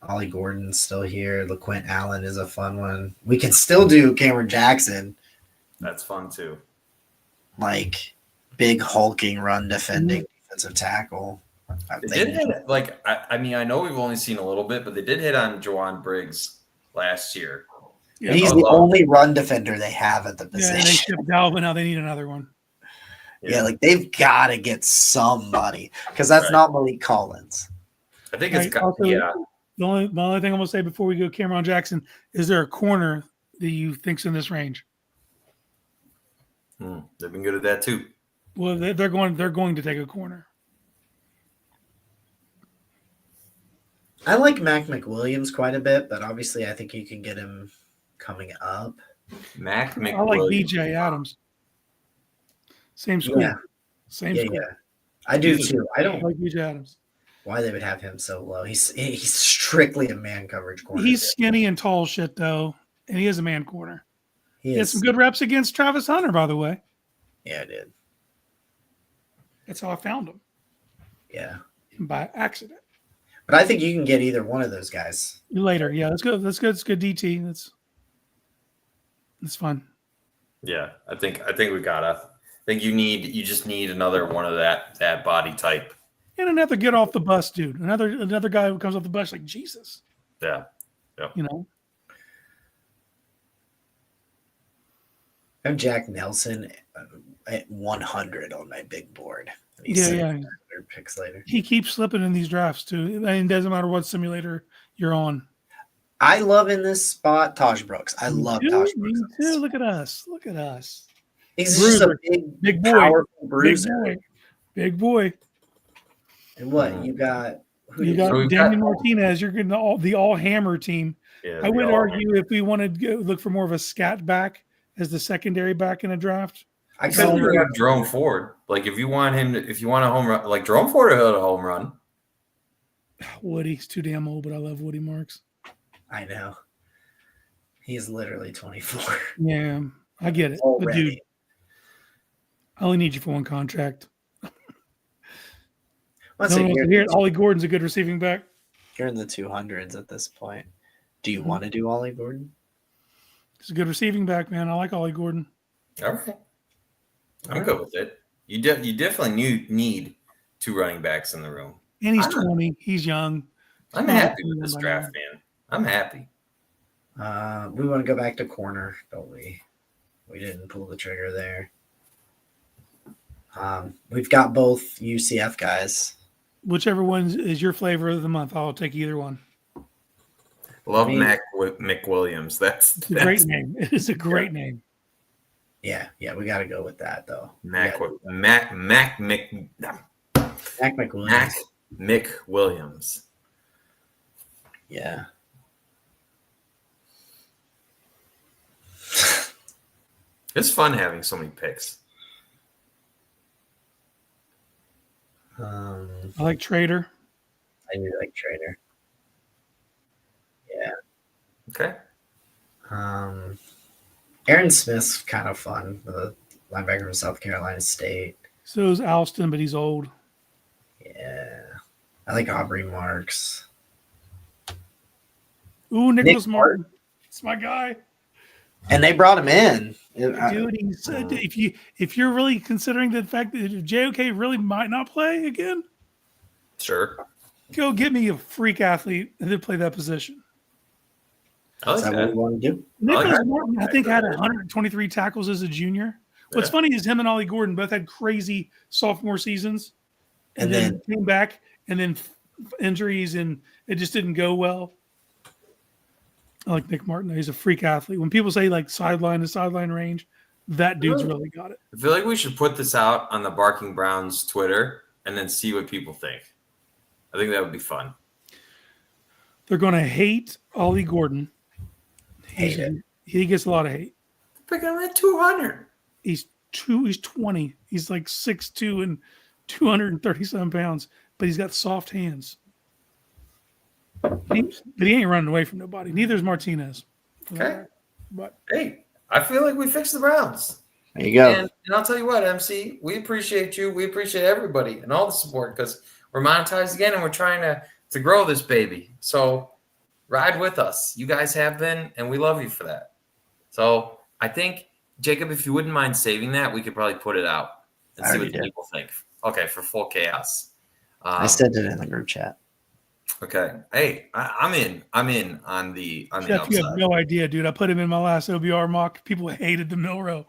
Ollie Gordon's still here. LaQuint Allen is a fun one. We can still do Cameron Jackson, That's fun too. like big hulking run defending defensive tackle. They did hit, like, I mean, I know we've only seen a little bit, but they did hit on Juwan Briggs last year. Yeah, He's the only run defender they have at the and they position. shipped Dalvin. Now they need another one. Yeah, like they've got to get somebody because that's Right. not Malik Collins. I think it's Right, also, yeah. The only thing I'm going to say before we go Cameron Jackson, is there a corner that you think's in this range? They've been good at that too. Well, they're going to take a corner. I like Mac McWilliams quite a bit, but obviously I think you can get him coming up. Mac McWilliams. I like BJ Adams. Same school. Yeah, Same yeah, school. yeah. I do too. I I don't like BJ Adams. why they would have him so low. He's strictly a man coverage corner. He's skinny and tall shit though, and he is a man corner. he He had is, some good reps against Travis Hunter, by the way. yeah, dude. That's how I found him, Yeah. by accident. But I think you can get either one of those guys. Later, yeah, that's good. That's good. It's good DT. That's fun. Yeah, I think we gotta. I think you just need another one of that body type. And another get off the bus dude. Another guy who comes off the bus like Jesus. Yeah. You know. I have Jack Nelson at 100 on my big board. And Yeah, sitting yeah. 100 picks later. He keeps slipping in these drafts too. I mean, it doesn't matter what simulator you're on. I love in this spot Taj Brooks. I love Dude, Taj me Brooks. too. Look at us. Look at us. He's just a Bruiser. big, Big boy. powerful bruiser. Big boy. Big boy. And what you got? Who You do got So we've Damian got- Martinez. You're getting the all hammer team. Yeah. I would argue if we wanted to look for more of a scat back as the secondary back in a draft. I Because could you have Jerome Ford. Like if you want a home run, like Jerome Ford will hit a home run. Woody's too damn old, but I love Woody Marks. I know. He's literally 24. Yeah, I get it. But Already. dude, I only need you for one contract. Once No one again, wants to hear it. Ollie Gordon's a good receiving back. you're in the 200s at this point. Do you Mm-hmm. want to do Ollie Gordon? He's a good receiving back, man. I like Ollie Gordon. All right. I'm good with it. You definitely need 2 running backs in the room. And he's I'm- 20. He's young. I'm happy with this draft, man. I'm happy. We want to go back to corner, don't we? We didn't pull the trigger there. We've got both UCF guys. Whichever one is your flavor of the month, I'll take either one. Love Me- Mac McWilliams. That's It's a great name. It is a great name. Yeah, we got to go with that though. Mac Mac McWilliams. McWilliams. Yeah. It's fun having so many picks. I I like Trader. do like Trader. Yeah. Okay. Aaron Smith's kind of fun, the linebacker from South Carolina State. So is Alston, but he's old. Yeah. I like Aubrey Marks. Ooh, Nicholas Nick Martin. It's my guy. And they brought him in. Dude, he's if you're really considering the fact that JOK really might not play again, Sure. go get me a freak athlete to play that position. I Is like that what we that. want to do? Nicholas that. Martin, I think, had 123 tackles as a junior. What's Yeah. funny is him and Ollie Gordon both had crazy sophomore seasons, and And then came back and then injuries, and it just didn't go well. I like Nick Martin. He's a freak athlete. When people say like sideline to sideline range, that dude's really got it. I feel like we should put this out on the Barking Browns Twitter and then see what people think. I think that would be fun. They're going to hate Ollie Gordon. He gets a lot of hate. Pick him at 200. He's 20. He's like 6'2" and 237 pounds, but he's got soft hands. But he ain't running away from nobody. Neither is Martinez. Okay. But hey, I feel like we fixed the Browns. There you go. And I'll tell you what, MC, we appreciate you. We appreciate everybody and all the support because we're monetized again and we're trying to grow this baby. So ride with us. You guys have been, and we love you for that. So I think, Jacob, if you wouldn't mind saving that, we could probably put it out and see what people think. Okay, for full chaos. I sent it in the group chat. Okay. Hey, I'm in on the Jeff, outside. you have no idea, dude. I put him in my last OBR mock. People hated the Milrow.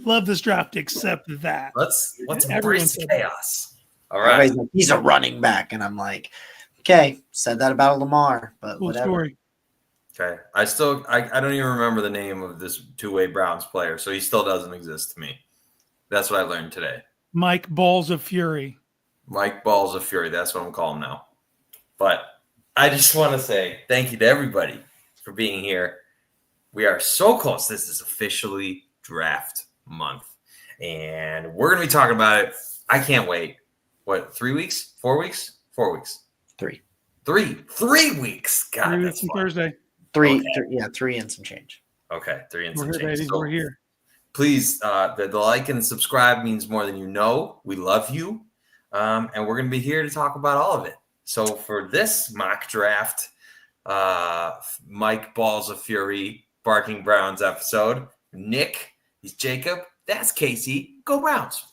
Love this draft except that. Let's Everyone embrace said chaos. All right. Everybody's like, he's a running back, and I'm like, okay, said that about Lamar, but Cool whatever. story. Okay. I don't even remember the name of this two-way Browns player, so he still doesn't exist to me. That's what I learned today. Mike Balls of Fury. Mike Balls of Fury. That's what I'm calling him now. But I just want to say thank you to everybody for being here. We are so close. This is officially draft month. And we're going to be talking about it. I can't wait. What, 3 weeks? 4 weeks? 4 weeks. 3 weeks. God, 3 that's weeks fun. Thursday. 3, Okay. 3, yeah, 3 and some change. Okay, 3 and We're some here, change. baby. So We're here. please, the like and subscribe means more than you know. We love you. And we're going to be here to talk about all of it. So for this mock draft, Mike Balls of Fury, Barking Browns episode, Nick, he's Jacob, that's Casey. Go Browns.